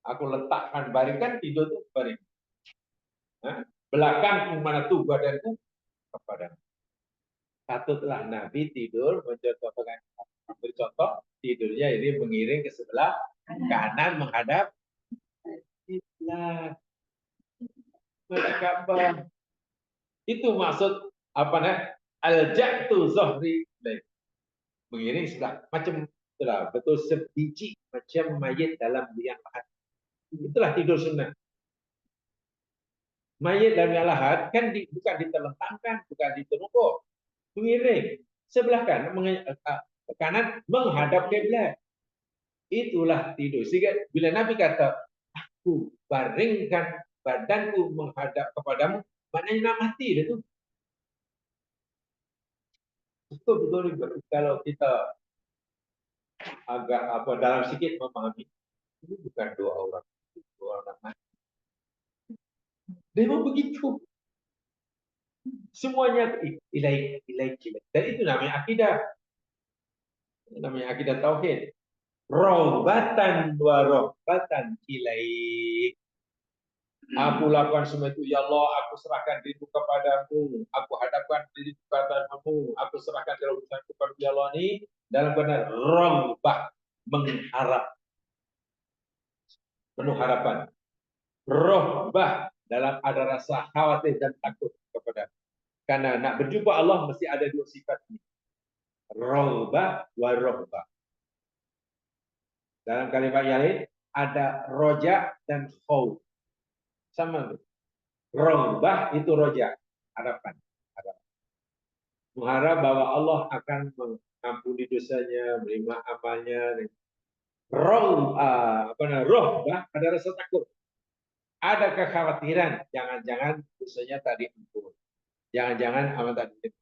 Aku letakkan baringkan, tidur itu baring. Belakangku mana tuh badanku kepada. Patutlah Nabi tidur mencontohkan. Bercontoh tidurnya ini mengiring ke sebelah kanan menghadap kiblat. Ka'bah. Itu maksud apa nih? Al-ja'tu zuhri mengiring sebelah macam itulah betul sebiji macam mayit dalam liang lahat. Itulah tidur sunnah. Mayit dalam liang lahat kan bukan ditelentangkan, bukan diterungkuk, mengiring sebelah kanan menghadap kiblat. Itulah tidur. Sehingga bila Nabi kata, aku baringkan badanku menghadap kepadamu, maknanya nak mati itu. Betul-betul kalau kita agak dalam sedikit memahami, ini bukan doa orang nak mati. Memang begitu. Semuanya ilaih. Dan itu namanya akidah. Namanya akidah tauhid. Rohbatan wa rohbatan ilaih. Aku lakukan semua itu, ya Allah, aku serahkan diriku kepadamu, aku hadapkan diriku kepadamu, aku serahkan dalam urusan kepada ya Allah ini, dalam benar rohbah, mengharap, penuh harapan. Rohbah, dalam ada rasa khawatir dan takut kepada. Karena nak berjumpa Allah mesti ada dua sifat ini. Rohbah wa rohbah. Dalam kalimat yang lain ada roja dan khauf. Sama. Rohbah itu roja, harapan. Mengharap bahwa Allah akan mengampuni dosanya, menerima amalnya. Rohbah ada rasa takut. Ada kekhawatiran, jangan-jangan dosanya tadi ampun. Jangan-jangan amal tadi.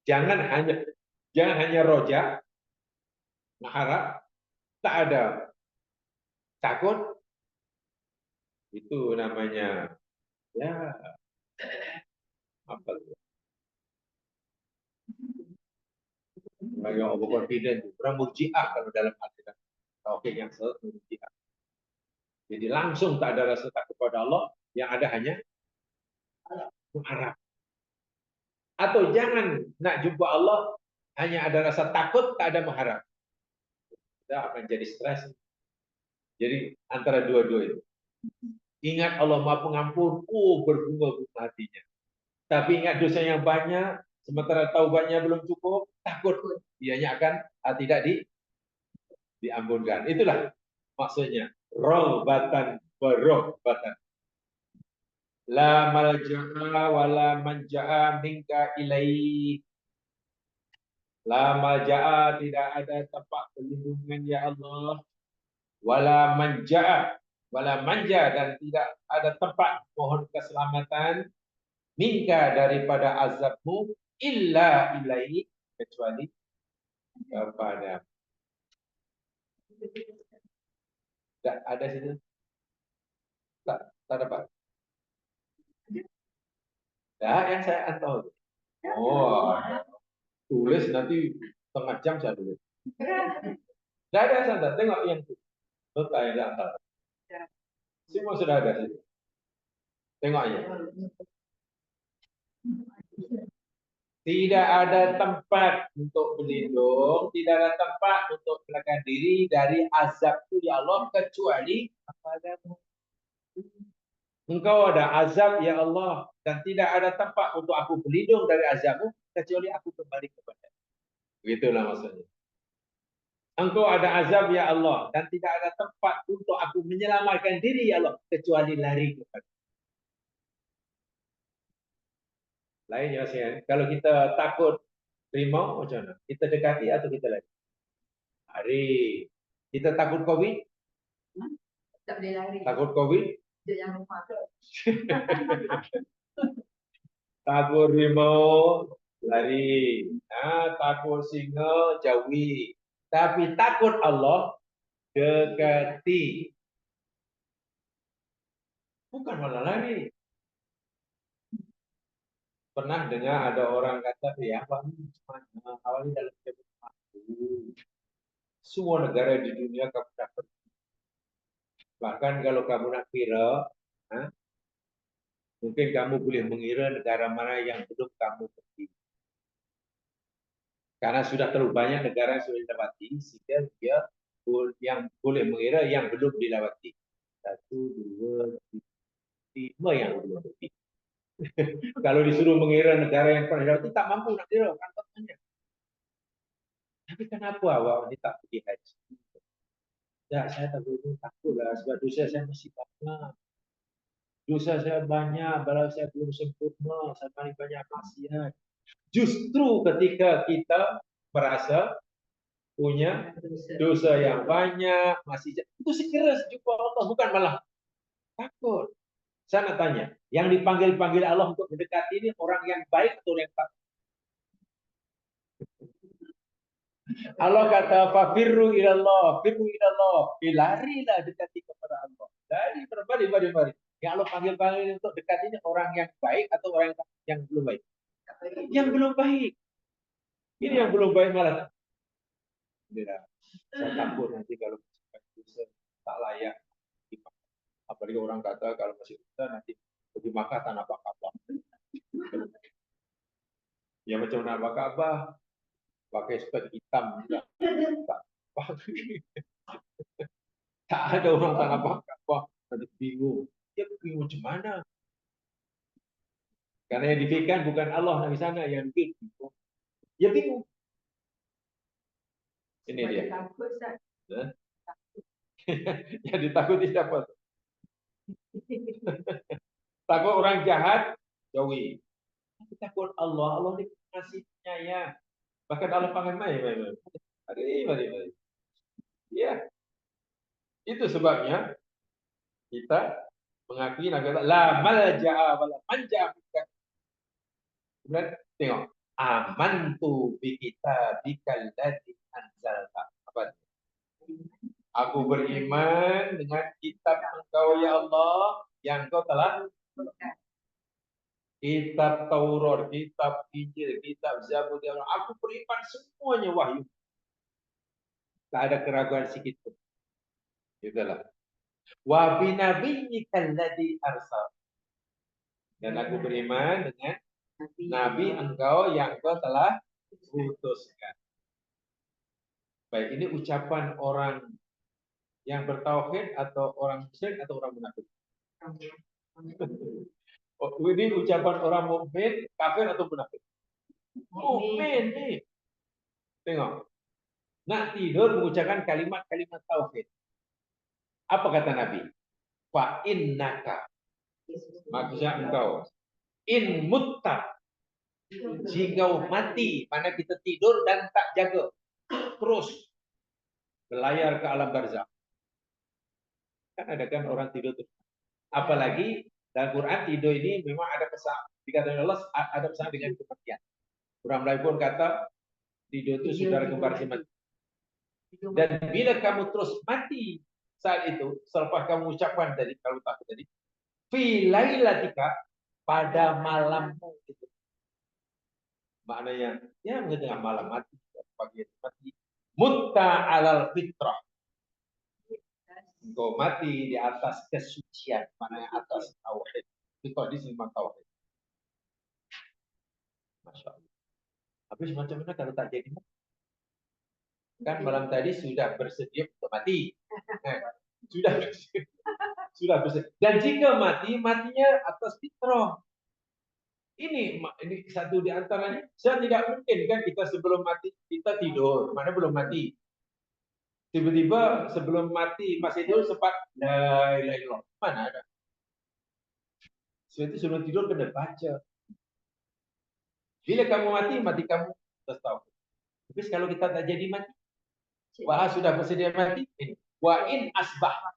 Jangan hanya roja, mengharap, tak ada takut, itu namanya ya apa? Bagi overconfident, orang murjiah kalau dalam akidah tauhid yang salah murjiah. Jadi langsung tak ada rasa takut kepada Allah, yang ada hanya mengharap. Atau jangan nak jumpa Allah hanya ada rasa takut, tak ada mengharap. Kita akan jadi stres. Jadi antara dua-dua itu. Ingat Allah Maha Pengampun, berbunga-bunga hatinya. Tapi ingat dosa yang banyak, sementara taubatnya belum cukup, takut dianya akan tidak diampunkan. Itulah maksudnya rohbatan warohbatan. La malja'a wa la manja'a minka ilaih. La malja'a, tidak ada tempat perlindungan ya Allah. Wala manja'a, wala manja, dan tidak ada tempat mohon keselamatan minka daripada azabmu illa ilaih, kecuali kepada. Tak ada situ. Tak dapat. Nah, yang saya antau. Oh, tulis nanti setengah jam saya tulis. Tidak ada santai. Tengok yang itu. Nota yang diantar. Semua sudah ada situ. Tengok aja. Tidak ada tempat untuk berlindung, tidak ada tempat untuk melarikan diri dari azabku ya Allah kecuali kepadamu. Engkau ada azab ya Allah, dan tidak ada tempat untuk aku berlindung dari azabmu kecuali aku kembali kepada. Begitulah maksudnya. Engkau ada azab ya Allah dan tidak ada tempat untuk aku menyelamatkan diri ya Allah kecuali lari kepada. Lain ya saya. Kalau kita takut rimau macam mana? Kita dekati atau kita lari? Lari. Kita takut COVID? Tak boleh lari. Takut COVID? Dia yang rumah tu. Takut rimau, lari. Takut singa, jauhi. Tapi takut Allah, dekati. Bukan malah lari. Pernah dengar ada orang kata, ya Pak, awalnya dalam hidup aku. Semua negara di dunia kamu dapat. Bahkan kalau kamu nak kira, mungkin kamu boleh mengira negara mana yang belum kamu pergi. Karena sudah terlalu banyak negara yang sudah dilewati, sehingga dia yang boleh mengira yang belum dilewati. 1, 2, 3, 5 yang belum dilewati. Kalau disuruh mengira negara yang pernah dilewati, tak mampu nak kira kan contohnya. Tapi kenapa awak ini tak pergi haji? Ya, saya takutlah sebab dosa saya masih banyak. Dosa saya banyak, balas saya belum sempurna, saya paling banyak maksiat. Justru ketika kita merasa punya dosa yang banyak, masih itu segera jumpa Allah, bukan malah takut. Saya nak tanya, yang dipanggil-panggil Allah untuk mendekati ini orang yang baik atau yang tak? Allah kata, "Fafirru ilallah, firru ilallah." Larilah dekati kepada Allah. Mari. Yang Allah panggil-panggil untuk dekat ini orang yang baik atau orang yang belum baik? Yang belum baik. Ini yang belum baik malah. Saya takut nanti kalau tak layak. Apalagi orang kata kalau masih muda nanti pergi Makkah tanah Ka'bah. Ya macam nak Ka'bah pakai spek hitam juga. Tak ada orang tanah Ka'bah nanti bingung. Dia bingung macam mana? Karena yang difikirkan bukan Allah di sana yang bingung. Ya bingung. Ini dia. Takut, Yang ditakuti siapa? Takut orang jahat, jauhi. Tapi takut Allah, Allah ini kasih penyayang. Bahkan Allah panggil mari. Ya, itu sebabnya kita mengakui Nabi Allah la malja'a wala manja. Kemudian tengok, amantu bi kitabikal ladzi anzalta. Apa? Aku beriman dengan kitab Engkau ya Allah yang Engkau telah. Kitab Taurat, kitab Injil, kitab Zabur, aku beriman semuanya wahyu. Tak ada keraguan sedikit pun. Itulah. Wa bi nabiyyikal ladzi arsal. Dan aku beriman dengan nabi engkau yang engkau telah utuskan. Baik, ini ucapan orang yang bertauhid atau orang musyrik atau orang munafik? Ini ucapan orang mukmin, kafir atau munafik? Mukmin nih. Tengok. Nak tidur mengucapkan kalimat-kalimat tauhid. Apa kata Nabi? Fa innaka. Maksudnya engkau. In mutta. Jika mati, mana kita tidur dan tak jaga. Terus berlayar ke alam barzakh. Kan ada kan orang tidur terus. Apalagi dalam Quran tidur ini memang ada pesan. Dikatakan Allah ada pesan dengan kematian. Orang Melayu pun kata tidur itu saudara kembar si mati. Dan bila kamu terus mati saat itu, selepas kamu ucapkan tadi, kalau takut tadi, fi lailatika, pada malammu itu. Maknanya, ya tengah malam mati, pagi mati. Mutta alal fitrah. Engkau mati di atas kesucian, maknanya atas tauhid. Itu di sini tauhid. Masya Allah. Habis macam mana kalau tak jadi? Kan malam tadi sudah bersedia untuk mati. Sudah bersedia. Dan jika mati, matinya atas fitrah. Ini satu di antaranya. Saya tidak mungkin kan kita sebelum mati kita tidur, mana belum mati. Tiba-tiba sebelum mati masih tidur sempat la ilaha illallah. Mana ada? Sebelum tidur kena baca. Bila kamu mati kamu tahu. Tapi kalau kita tak jadi mati, wah sudah bersedia mati. Wa in asbah.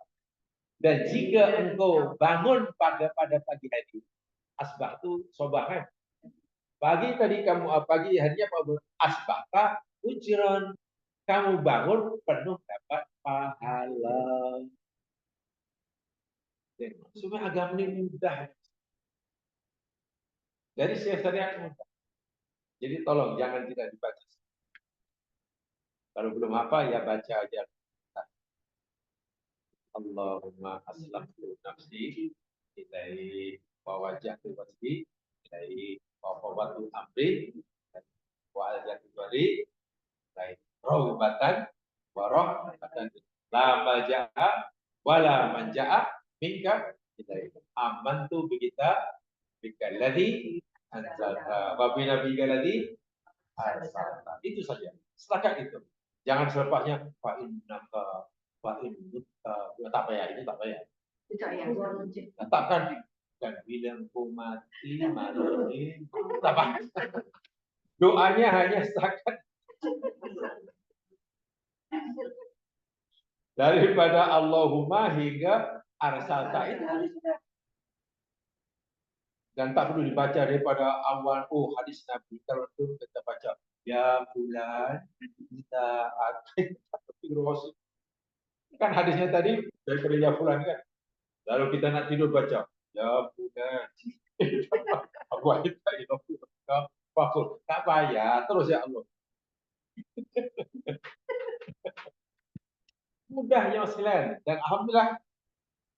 Dan jika engkau bangun pada pagi hari, asbah itu sobahan. Pagi tadi kamu pagi harinya apa? Asbahta ujron. Kamu bangun penuh dapat pahala. Semua agama ini mudah. Jadi syariat mudah. Jadi tolong jangan tidak dibaca. Kalau belum apa ya baca aja. Allahumma aslamtu nafsi ilaihi wa wajjahtu wajhi ilaihi wa fawwadtu amri wa aljatu wali ilaihi rahmatan wa rahmatan la malja'a wa la manja'a minka ilaihi amantu bika ladzi anzalta wa bi nabiyyika ladzi arsalta. Itu saja. Setakat itu. Jangan selepasnya fa innaka fa innaka tak payah itu tak payah. Tetapkan dan bilang mati malam ini tak apa. Doanya hanya setakat daripada Allahumma hingga arsalta itu sudah. Dan tak perlu dibaca daripada awal hadis Nabi. Kalau itu kita baca ya bulan kita kan hadisnya tadi daripada ya bulan kan. Lalu kita nak tidur baca ya bulan apa itu tak payah terus ya Allah. Mudahnya sekalian dan alhamdulillah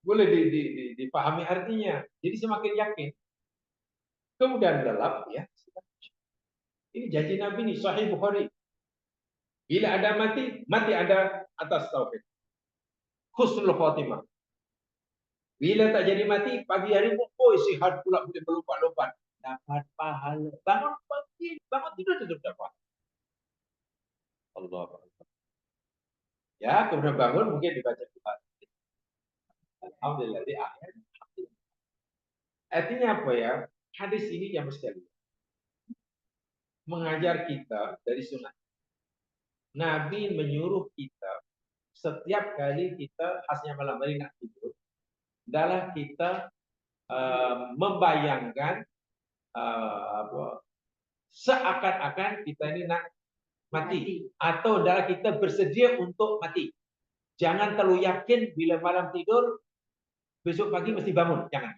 boleh dipahami artinya. Jadi semakin yakin. Kemudian dalam ya ini janji Nabi ini Sahih Bukhari. Bila ada mati ada atas tauhid. Husnul khatimah. Bila tak jadi mati, pagi hari sihat pula boleh melompat-lompat. Dapat pahala. Bangun pagi, bangun tidur tetap dapat. Allah. Ya, kemudian bangun mungkin dibaca Quran. Alhamdulillah di akhir. Artinya apa ya? Hadis ini yang sekali mengajar kita dari sunnah. Nabi menyuruh kita setiap kali kita khasnya malam hari nak tidur, adalah kita membayangkan seakan-akan kita ini nak mati atau adalah kita bersedia untuk mati. Jangan terlalu yakin bila malam tidur besok pagi mesti bangun, jangan.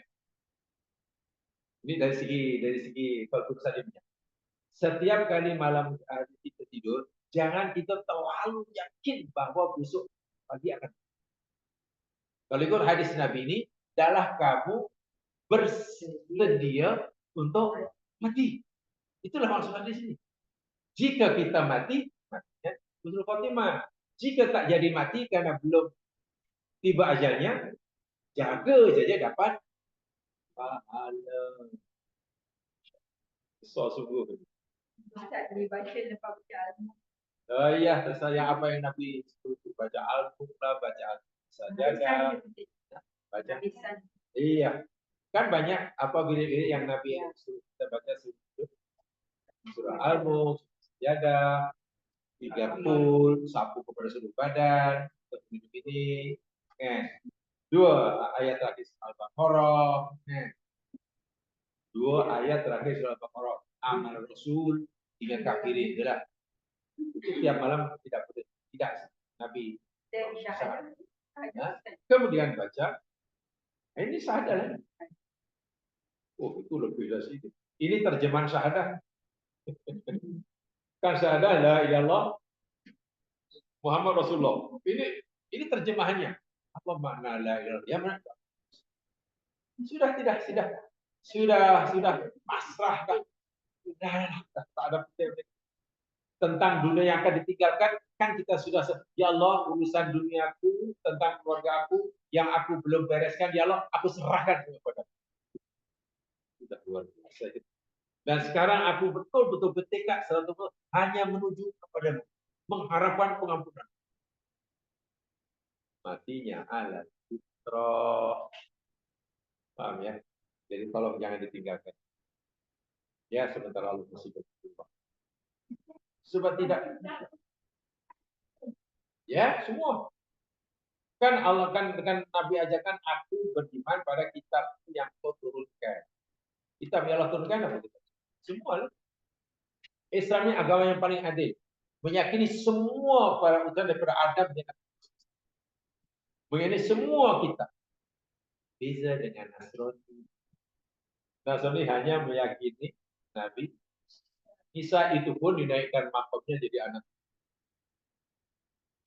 Ini dari segi kalau saja. Setiap kali malam kita tidur, jangan kita terlalu yakin bahwa besok pagi akan. Kalau ikut hadis Nabi ini, adalah kamu bersedia untuk mati. Itulah maksud hadis ini. Jika kita mati, matinya husnul khotimah. Jika tak jadi mati karena belum tiba ajalnya, jaga saja dapat pahala. Sungguh. Dibaca lepas baca Al-Mulk. Ya, saya apa yang Nabi suruh baca Al-Mulk lah, baca Al-Sajadah, baca. Iya, kan banyak apa bilik-bilik yang Nabi suruh kita baca surah Al-Mulk, Sajadah, 30, sapu kepada seluruh badan, hidup ini, dua ayat terakhir Al-Baqarah, dua ayat terakhir surah Al-Baqarah, amal Rasul, tiga kafirin, jelas. Itu tiap malam tidak boleh, tidak Nabi. Kemudian baca, ini syahadah. Oh itu lebih dari itu. Ini terjemahan syahadah. Kan syahadah la ilallah Muhammad Rasulullah. Ini terjemahannya. Apa makna la ilallah? Ya mana? Sudah pasrah kan? Sudah tak ada tentang dunia yang akan ditinggalkan, kan kita sudah ya Allah urusan duniaku tentang keluarga aku yang aku belum bereskan ya Allah aku serahkan kepada sudah luar biasa. Dan sekarang aku betul-betul bertekad hanya menuju kepadamu, mengharapkan pengampunan. matinya ala fitrah. Paham ya? Jadi tolong jangan ditinggalkan. Ya, sementara Allah masih berfirman. Sebab tidak. Ya, semua. Kan Allah kan Nabi ajarkan aku beriman pada kitab yang kau turunkan. Kitab yang Allah turunkan apa itu? Semua. Islam ini agama yang paling adil. Meyakini semua para utusan daripada Adam dan meyakini semua kitab. Beza dengan Nasrani. Nasrani hanya meyakini Nabi Isa itu pun dinaikkan makamnya jadi anak.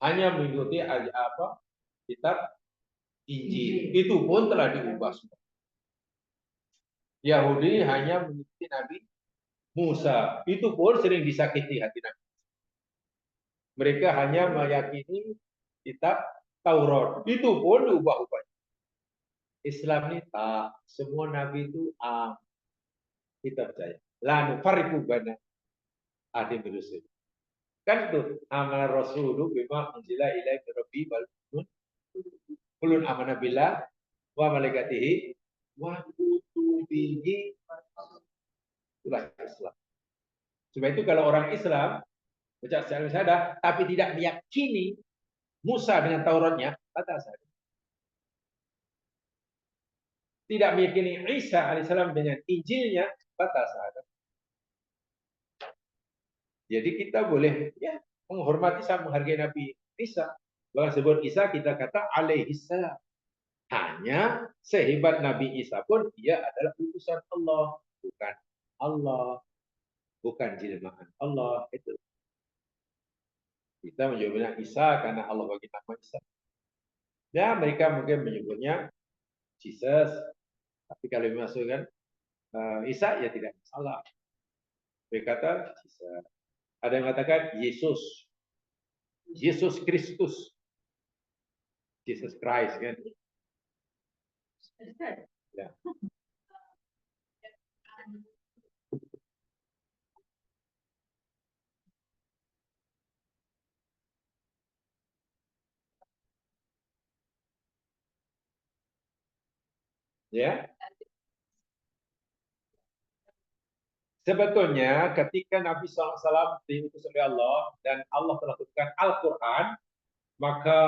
Hanya mengikuti kitab Injil. Itu pun telah diubah semua. Yahudi hanya mengikuti Nabi Musa. Itu pun sering disakiti hati Nabi. Mereka hanya meyakini kitab Taurat. Itu pun diubah-ubah. Islam ini tak. Semua Nabi itu kita percaya. La nufarriqu baina ahadin min rusul. Kan itu amal rasulu bima unzila ilaihi min rabbi wal mu'minun kullun amana billah wa malaikatihi wa kutubihi. Itulah Islam. Sebab itu kalau orang Islam baca secara sadar tapi tidak meyakini Musa dengan Tauratnya, batal sadar. Tidak meyakini Isa alaihissalam dengan Injilnya, batal sadar. Jadi kita boleh ya menghormati sama menghargai Nabi Isa. Bahkan sebut Isa kita kata alaihissalam. Hanya sehebat Nabi Isa pun dia adalah utusan Allah, bukan Allah, bukan jelmaan Allah. Itu kita menyebutnya Isa karena Allah bagi nama Isa. Ya mereka mungkin menyebutnya Jesus, tapi kalau dimasukkan Isa ya tidak masalah. Berkata Isa. Ada yang mengatakan Yesus, Yesus Kristus, Jesus Christ kan? Ya. Ya. Sebetulnya ketika Nabi SAW diutus oleh Allah dan Allah telah turunkan Al-Quran, maka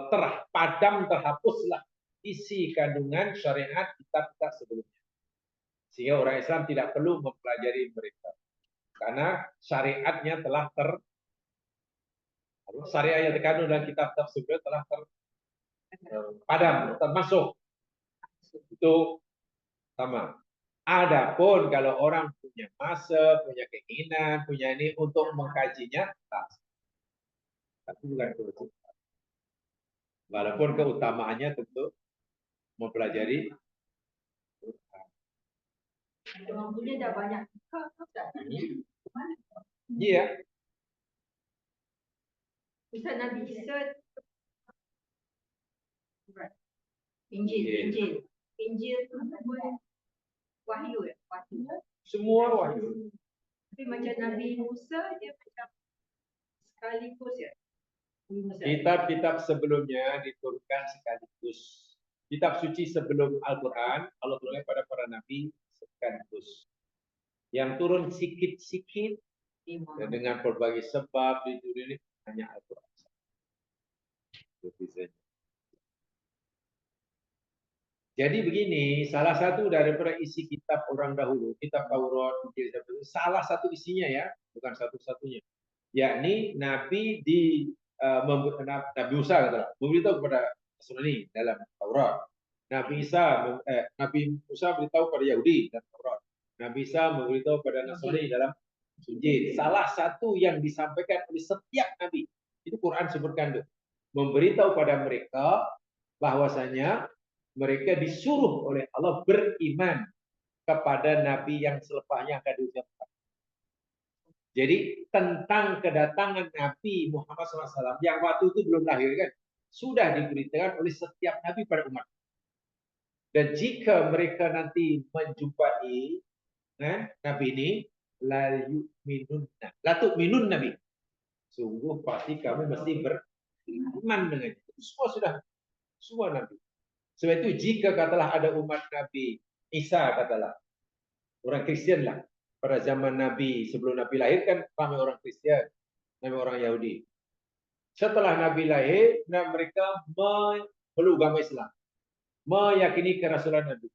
terhapuslah isi kandungan syariat kitab-kitab sebelumnya. Sehingga orang Islam tidak perlu mempelajari mereka. Karena syariatnya telah syariat yang terkandung dalam kitab-kitab sebelumnya telah terpadam, termasuk. Itu sama. Adapun kalau orang punya masa, punya keinginan, punya ini untuk mengkajinya, tapi bukan kewajiban. Walaupun keutamaannya tentu mempelajari. Punya dah banyak. Iya. Ustaz Nabi Isa Injil tu wahyu ya, wahyu. Semua wahyu. Tapi macam Nabi Musa dia macam sekaligus ya. Kitab-kitab sebelumnya diturunkan sekaligus. Kitab suci sebelum Al-Quran, Allah turunkan pada para nabi sekaligus. Yang turun sikit-sikit dengan berbagai sebab di dunia ini hanya Al-Quran. Jadi begini, salah satu daripada isi kitab orang dahulu, kitab Taurat, salah satu isinya ya, bukan satu-satunya, yakni Nabi Nabi Musa katalah, memberitahu kepada Nasrani dalam Taurat. Nabi Musa beritahu pada Yahudi dalam Taurat. Nabi Isa memberitahu pada Nasrani dalam Injil. Salah satu yang disampaikan oleh setiap Nabi, itu Quran sebutkan tuh, memberitahu pada mereka bahwasanya mereka disuruh oleh Allah beriman kepada Nabi yang selepasnya akan diucapkan. Jadi tentang kedatangan Nabi Muhammad SAW yang waktu itu belum lahir kan, sudah diberitakan oleh setiap Nabi pada umat. Dan jika mereka nanti menjumpai Nabi ini, la tu'minun Nabi. Sungguh pasti kamu mesti iman dengan itu. Semua sudah, semua Nabi. Sebab itu jika katalah ada umat Nabi Isa, katalah orang Kristen lah, pada zaman Nabi, sebelum Nabi lahir kan ramai orang Kristen, ramai orang Yahudi. Setelah Nabi lahir, mereka memeluk agama Islam, meyakini kerasulan Nabi,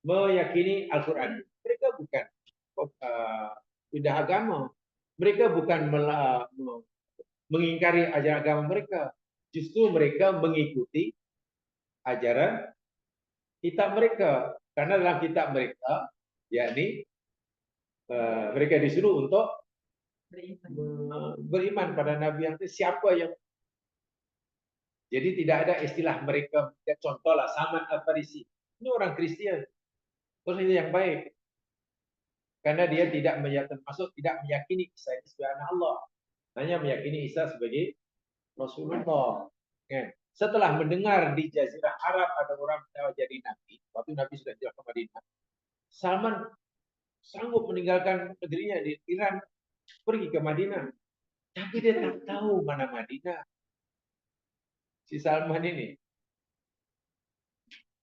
meyakini Al-Quran. Mereka bukan pindah agama. Mereka bukan mengingkari ajaran agama mereka. Justru mereka mengikuti ajaran kitab mereka. Karena dalam kitab mereka, yakni mereka disuruh untuk beriman pada Nabi yang siapa yang. Jadi tidak ada istilah mereka. Contohlah Salman Al-Farisi. Ini orang Kristen. Orang yang baik. Karena dia tidak termasuk tidak meyakini Isa itu sebagai anak Allah. Hanya meyakini Isa sebagai Rasulullah. Setelah mendengar di Jazirah Arab ada orang jadi Nabi, waktu Nabi sudah hijrah ke Madinah, Salman sanggup meninggalkan negerinya di Iran, pergi ke Madinah. Tapi dia tak tahu mana Madinah. Si Salman ini.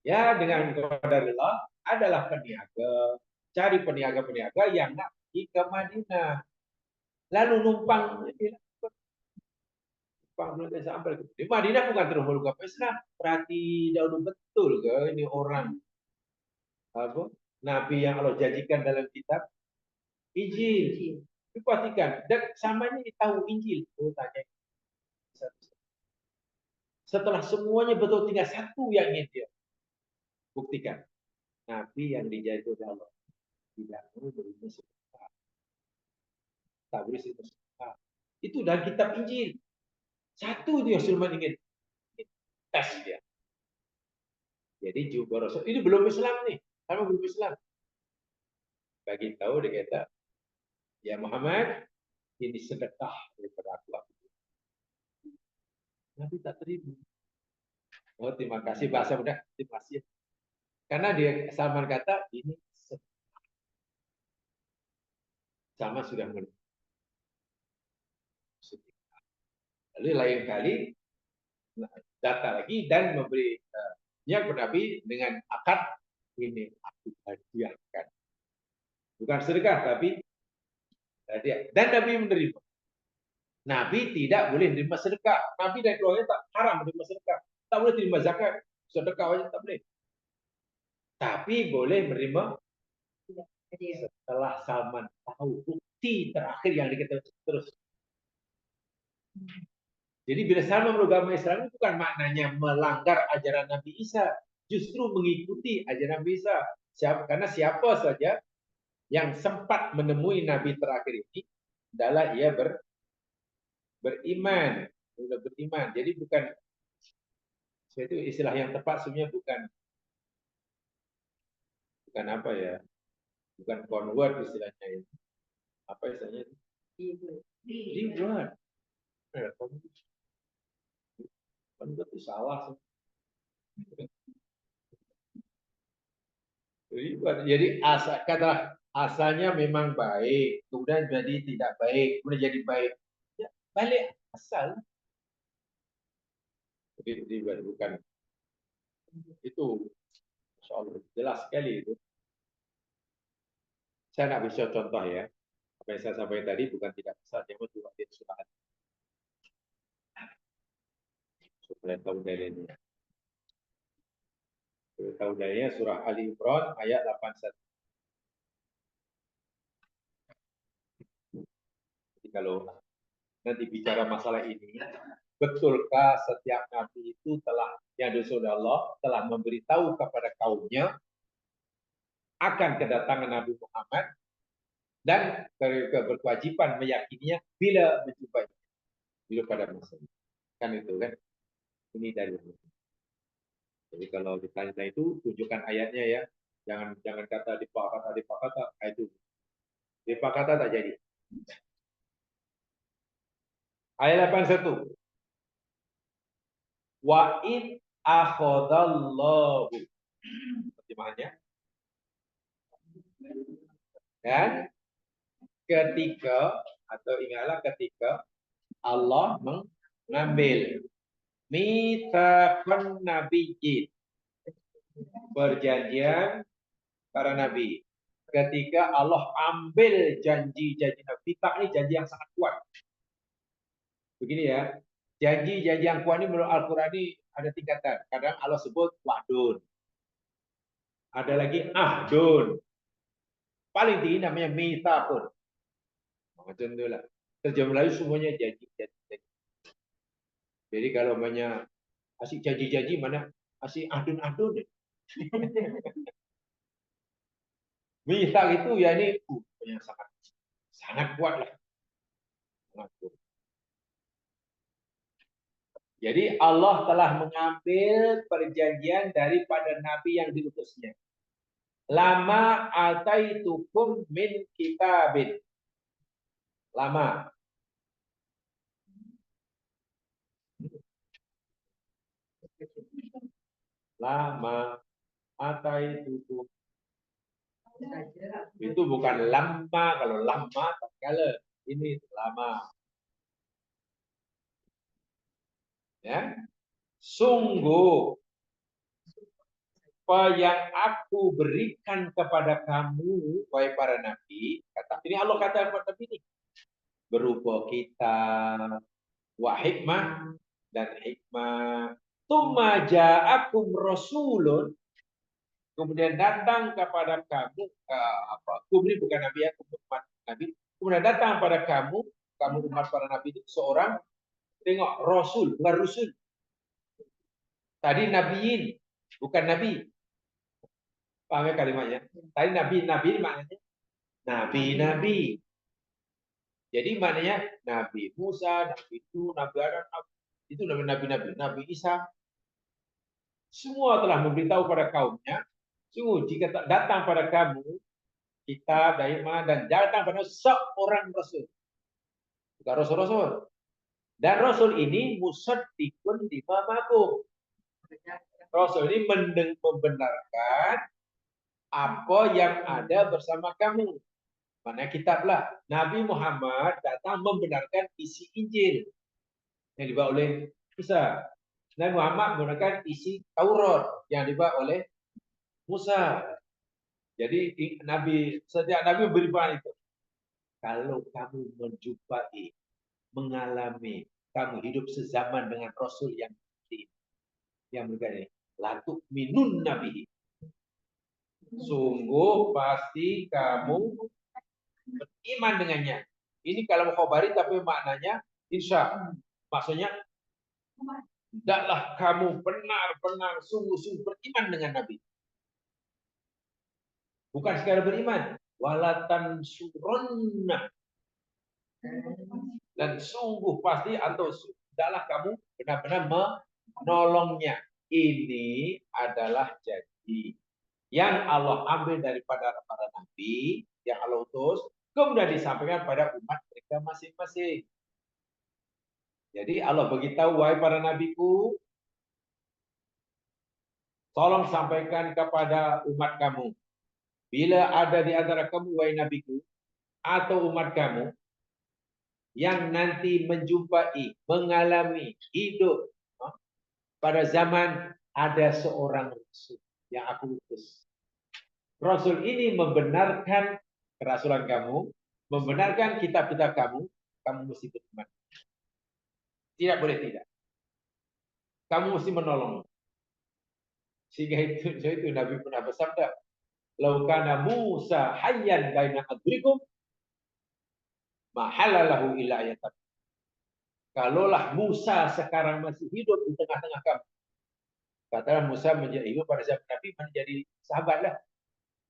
Ya, dengan qadarullah adalah peniaga. Cari peniaga-peniaga yang nak pergi ke Madinah. Lalu numpang sampai di Madinah bukan terus meluk apa Islam. Perhati dahulu betul ke ini orang apa Nabi yang Allah janjikan dalam kitab Injil. Perhatikan, dan sama ini tahu Injil. Oh, tanya. Setelah semuanya betul tinggal satu yang ingin dia buktikan. Nabi yang dijanji oleh Allah tidak boleh bersedekah. Tak boleh bersedekah. Itu dalam kitab Injil. Satu dia Sulaiman ingin tes dia. Jadi jubah Rasul ini belum Islam nih, sama belum Islam. Bagi tahu dia kata, ya Muhammad, ini sedekah daripada aku. Nabi tak terima. Oh terima kasih bahasa mudah, terima kasih. Karena dia Salman kata ini sama sudah menerima. Lalu lain kali datang lagi dan memberi yang Nabi dengan akad ini aku hadiahkan. Bukan sedekah tapi hadiah. Dan Nabi menerima. Nabi tidak boleh menerima sedekah. Nabi dan keluarga tak haram menerima sedekah. Tak boleh terima zakat. Sedekah wajib tak boleh. Tapi boleh menerima setelah Salman tahu bukti terakhir yang dikatakan terus. Jadi bila Salman beragama Islam itu bukan maknanya melanggar ajaran Nabi Isa, justru mengikuti ajaran Nabi Isa. Karena siapa saja yang sempat menemui Nabi terakhir ini adalah ia beriman, sudah beriman. Jadi bukan itu istilah yang tepat sebenarnya bukan apa ya, bukan convert istilahnya itu. Apa istilahnya itu? Reward. Convert itu salah. Jadi asalnya memang baik, kemudian jadi tidak baik, kemudian jadi baik. Ya, balik asal. Jadi bukan itu, Insya Allah jelas sekali itu. Saya nggak bisa contoh ya. Apa yang saya sampaikan tadi bukan tidak bisa, cuma juga dia sudah ada. Supaya tahu dalilnya. Tahu dalilnya surah Ali Imran ayat 81. Jadi kalau nanti bicara masalah ini, betulkah setiap nabi itu telah yang disuruh Allah telah memberitahu kepada kaumnya akan kedatangan Nabi Muhammad dan berkewajiban meyakininya bila menjumpai bila pada masa kan itu kan ini dari. Jadi kalau ditanya itu tunjukkan ayatnya ya, jangan kata dipakata itu dipakata tak jadi. Ayat 81. Wa id akhadallahu. Terjemahannya. Dan ketika atau ingatlah ketika Allah mengambil Mitsaqan nabiyyin. Perjanjian para nabi. Ketika Allah ambil janji-janji nabi. Mitsaq ini janji yang sangat kuat. Begini ya. Janji-janji yang kuat ini menurut Al-Quran ini ada tingkatan. Kadang Allah sebut wa'dun. Ada lagi ahdun. Paling tinggi namanya mitsaqun. Macam itulah. Terjemah Melayu semuanya janji. Jadi kalau banyak asik janji-janji mana asik ahdun-ahdun. Mitsaq itu ya ini yang sangat kuat lah. Sangat kuat. Jadi Allah telah mengambil perjanjian daripada nabi yang diutusnya. Lama ataitukum min kitabin. Lama. Lama ataitukum. Itu bukan lama. Kalau lama tak kala. Ini lama. Ya. Sungguh apa yang aku berikan kepada kamu, wahai para nabi, kata ini Allah kata kepada nabi ini, berupa kitab, wa hikmah dan hikmah. Tsumma ja'akum rasulun, kemudian datang kepada kamu kemudian bukan nabi ya, umat nabi, kemudian datang kepada kamu umat para nabi itu seorang, tengok rasul, bukan rusul. Tadi nabiin, bukan nabi. Paham ya kalimatnya? Tadi nabi maknanya nabi-nabi. Jadi maknanya Nabi Musa, Nabi itu, Nabi Adam, itu nabi-nabi, Nabi Isa. Semua telah memberitahu pada kaumnya, sungguh jika datang pada kamu kitab dari mana dan datang pada seorang rasul. Bukan rasul-rasul. Dan rasul ini musaddiqun lima ma'hum. Rasul ini membenarkan apa yang ada bersama kamu. Mana kitablah. Nabi Muhammad datang membenarkan isi Injil yang dibawa oleh Musa. Nabi Muhammad menggunakan isi Taurat yang dibawa oleh Musa. Jadi setiap Nabi beriman itu. Kalau kamu menjumpai, mengalami, kamu hidup sezaman dengan Rasul yang berkata, latuk minun nabi. Sungguh pasti kamu beriman dengannya. Ini kalau khobari tapi maknanya insya. Maksudnya hendaklah kamu benar-benar sungguh-sungguh beriman dengan Nabi. Bukan sekadar beriman, walatan suronna. Dan sungguh pasti atau hendaklah kamu benar-benar menolongnya. Ini adalah janji yang Allah ambil daripada para nabi yang Allah utus, kemudian disampaikan pada umat mereka masing-masing. Jadi Allah beritahu, wahai para nabiku, tolong sampaikan kepada umat kamu, bila ada di antara kamu, wahai nabiku, atau umat kamu, yang nanti menjumpai, mengalami, hidup pada zaman ada seorang rasul yang aku utus. Rasul ini membenarkan kerasulan kamu, membenarkan kitab-kitab kamu mesti beriman. Tidak boleh tidak. Kamu mesti menolong. Sehingga itu Nabi pernah bersabda, "Lau kana Musa hayyan baina adrikum, ma halalahu illa ayatat." Kalaulah Musa sekarang masih hidup di tengah-tengah kamu. Katalah Musa menjadi hidup pada zaman Nabi menjadi sahabat lah.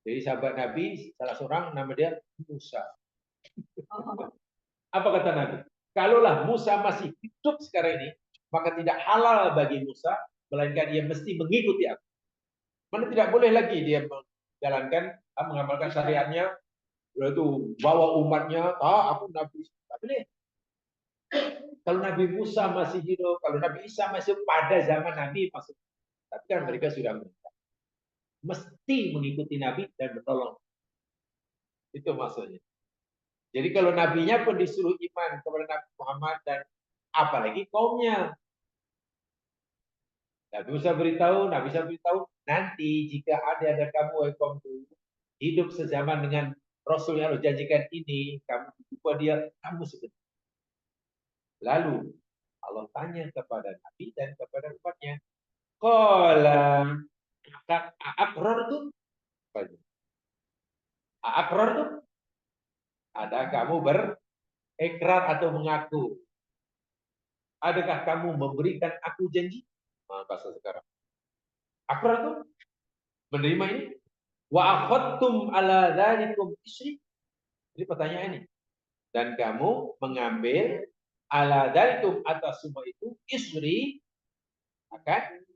Jadi sahabat Nabi, salah seorang nama dia Musa. Apa kata Nabi? Kalaulah Musa masih hidup sekarang ini, maka tidak halal bagi Musa, melainkan dia mesti mengikuti aku. Mana tidak boleh lagi dia menjalankan, mengamalkan syariatnya, yaitu bawa umatnya, aku Nabi. Tak boleh. Kalau Nabi Musa masih hidup, kalau Nabi Isa masih pada zaman Nabi masuk, tapi kan mereka sudah meninggal. Mesti mengikuti Nabi dan menolong. Itu maksudnya. Jadi kalau nabinya pun disuruh iman kepada Nabi Muhammad dan apalagi kaumnya. Nabi Musa beritahu, nanti jika ada kamu, wahai kaumku, hidup sezaman dengan Rasul yang Allah janjikan ini, kamu jumpa dia, kamu seperti. Lalu Allah tanya kepada Nabi dan kepada umatnya, qala aqrartum? Aqrartum? Ada kamu berikrar atau mengaku? Adakah kamu memberikan aku janji? Nah, bahasa sekarang. Aqrartum? Menerima ini? Wa akhadtum ala dzalikum isri? Ini pertanyaan ini. Dan kamu mengambil ala dzalikum atas semua itu isri, akan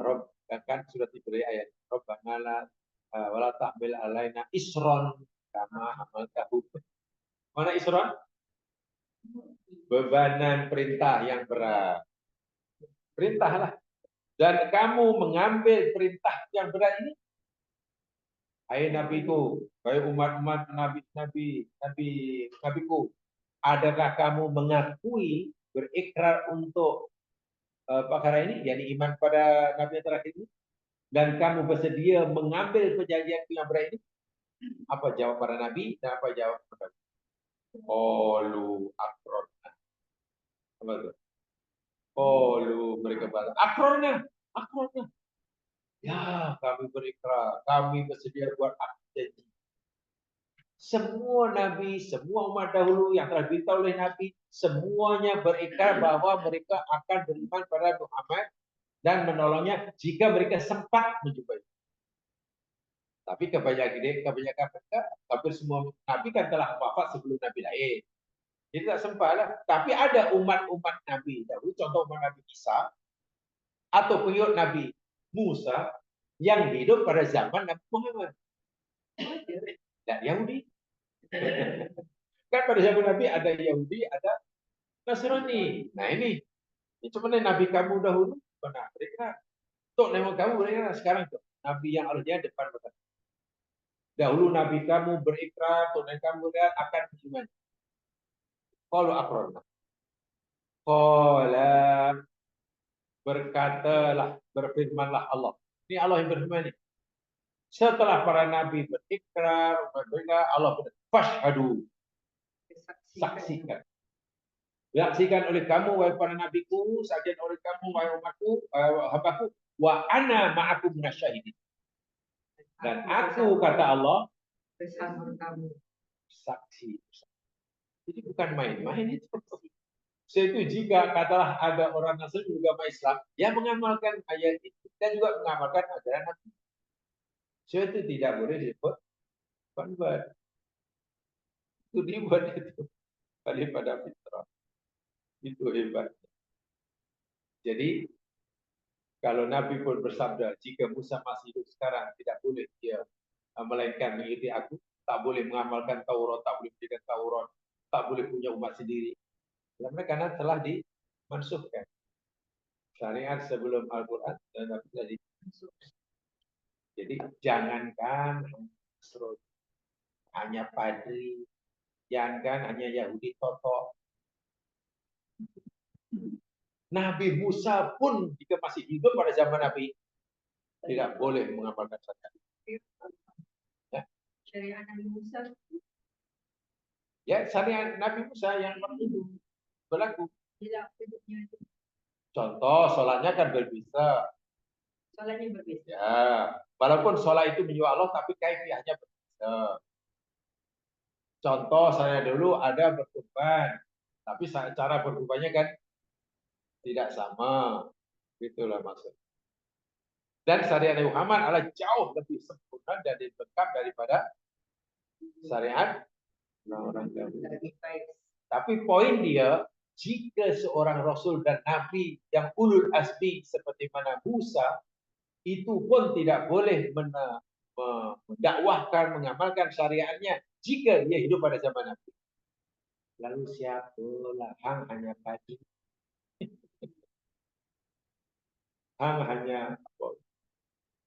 Rob kan sudah diberi ayat Rabbana la wala tahmil alaina isron kama hamaltahu. Mana isron? Bebanan perintah yang berat. Perintahlah. Dan kamu mengambil perintah yang berat ini. Hai nabiku, hai umat-umat nabiku, adakah kamu mengakui berikrar untuk perkara ini, yakni iman pada nabi yang terakhir ini, dan kamu bersedia mengambil perjanjian yang berat ini? Apa jawab para nabi dan apa jawab mereka? Qalu aqrarna. Apa itu? Qalu mereka berkata, aqrarna, aqrarna. Ya, kami berikrar, kami bersedia buat janji. Semua nabi, semua umat dahulu yang telah diberitahu oleh nabi, semuanya berikrar bahwa mereka akan beriman pada Muhammad dan menolongnya jika mereka sempat menjumpai. Tapi kebanyakan mereka, hampir semua nabi kan telah wafat sebelum nabi lahir. Jadi tak sempat lah. Tapi ada umat-umat nabi dahulu, contoh umat Nabi Isa atau pengikut Nabi Musa yang hidup pada zaman Nabi Muhammad. Dan Yahudi. Kan pada zaman Nabi ada Yahudi, ada Nasrani. Nah ini sebenarnya Nabi kamu dahulu pernah mereka. Tok nama kamu mereka sekarang tuh Nabi yang Allah depan mata. Dahulu Nabi kamu berikrar, tok nama kamu lihat akan beriman. Kalau akrona. Qala berkatalah, berfirmanlah Allah. Ini Allah yang berfirman ini. Setelah para nabi berikrar, Allah berkata, fashhadu, saksikan. Saksikan oleh kamu, wahai para nabiku, saksikan oleh kamu, wahai umatku, hambaku, wa ana ma'akum minasyahidin. Dan aku, kata Allah, bersama kamu. Saksi. Jadi bukan main-main itu. Itu jika katalah ada orang Nasrani juga Islam yang mengamalkan ayat itu dan juga mengamalkan ajaran Nabi. Itu tidak boleh disebut convert. Itu dibuat itu daripada fitrah. Itu hebat. Jadi kalau Nabi pun bersabda, jika Musa masih hidup sekarang, tidak boleh dia melainkan mengikuti aku, tak boleh mengamalkan Taurat, tak boleh menjadikan Taurat, tak boleh punya umat sendiri. Karena telah dimansuhkan. Syariat sebelum Al-Quran dan Nabi telah dimansuhkan. Jadi jangankan hanya padri, jangankan hanya Yahudi totok. Nabi Musa pun jika masih hidup pada zaman Nabi tidak boleh mengamalkan syariat. Ya. Syariat Nabi Musa. Ya, syariat Nabi Musa yang itu berlaku. Contoh, sholatnya kan berbeda. Sholatnya berbeda. Ya, walaupun sholat itu menyembah Allah, tapi kaifiahnya berbeda. Contoh, saya dulu ada berkurban, tapi cara berkurbannya kan tidak sama. Itulah maksud. Dan syariat Nabi Muhammad adalah jauh lebih sempurna dan lengkap daripada syariat orang dahulu. Tapi poin dia, jika seorang Rasul dan Nabi yang ulul azmi seperti mana Musa, itu pun tidak boleh mendakwahkan, mengamalkan syariatnya jika dia hidup pada zaman Nabi. Lalu siapalah hang hanya pagi. Hang hanya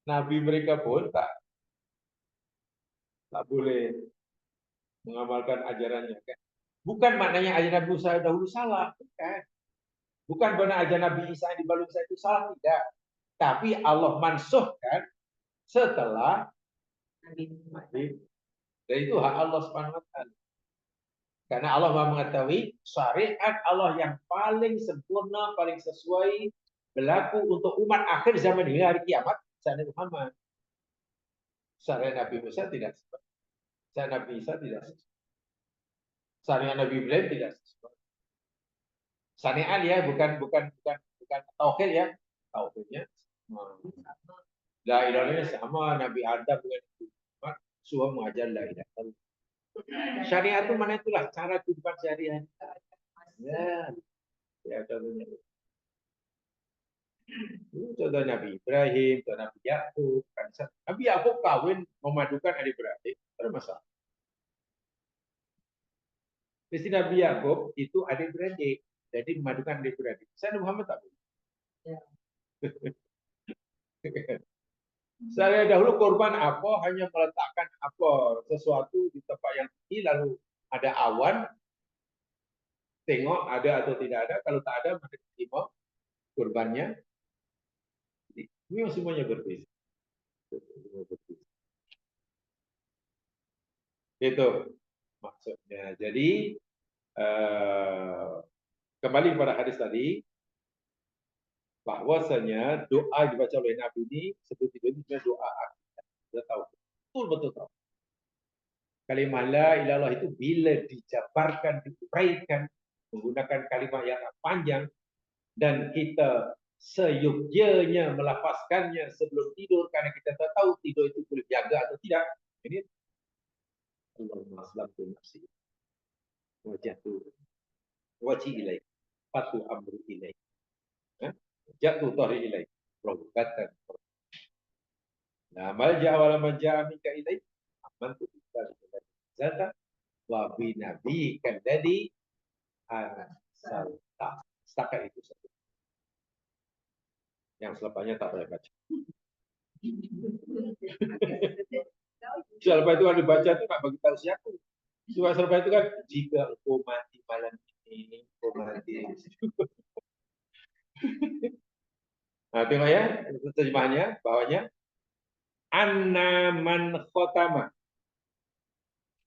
Nabi mereka pun tak boleh mengamalkan ajarannya. Kan? Bukan maknanya ajaran Musa dahulu salah. Bukan. Bukan benar aja Nabi Isa yang dibalung saya itu salah, tidak. Tapi Allah mansuhkan setelah Nabi Muhammad. dan itu hak Allah Subhanahu wa taala. Karena Allah Maha mengetahui syariat Allah yang paling sempurna, paling sesuai berlaku untuk umat akhir zaman ini hari kiamat, syariat Muhammad. Syariat Nabi Musa tidak sesuai. Syariat Nabi Isa tidak sesuai. Syariat Nabi Ibrahim tidak sesuai. Syariat ya, bukan tauhid ya. Tauhidnya la ilaha illallah sama Nabi Adam dengan Nabi Muhammad, semua mengajar la ilaha illallah. Syariat itu mana itulah cara kehidupan sehari-hari. Ya contohnya. Contoh Nabi Ibrahim, contoh Nabi Yakub. Nabi Yakub kawin memadukan adik beradik, ada masalah. Istri Nabi Yakub itu adik beradik, jadi memadukan adik beradik. Saya Muhammad tak boleh. Ya. Saya dahulu korban apa hanya meletakkan apa sesuatu di tempat yang tinggi, lalu ada awan, tengok ada atau tidak ada. Kalau tak ada maka terima korbannya. Ini semuanya berbeza. Itu maksudnya. Jadi kembali kepada hadis tadi, bahwasanya doa yang dibaca oleh Nabi ini seperti itu doa akidah. Kita tahu betul tahu. Kalimat la ilallah itu bila dijabarkan, diuraikan menggunakan kalimat yang panjang dan kita seyogyanya melafazkannya sebelum tidur karena kita tak tahu tidur itu boleh jaga atau tidak. Ini Allahumma aslamtu nafsi wajhtu wajhi ilaik fatu amri ilaik. Jatuh tahri ilaik rohbatan. Nah, malja wala manja minka ilaik amantu billahi zata wa bi nabiyyika alladhi arsalta. Setakat itu saja. Yang selepasnya tak boleh baca. Selepas itu ada baca itu tak bagi tahu siapa. Cuma selepas itu kan jika engkau mati malam ini, engkau mati. Nah, tengok ya terjemahannya bawahnya anna man khotama.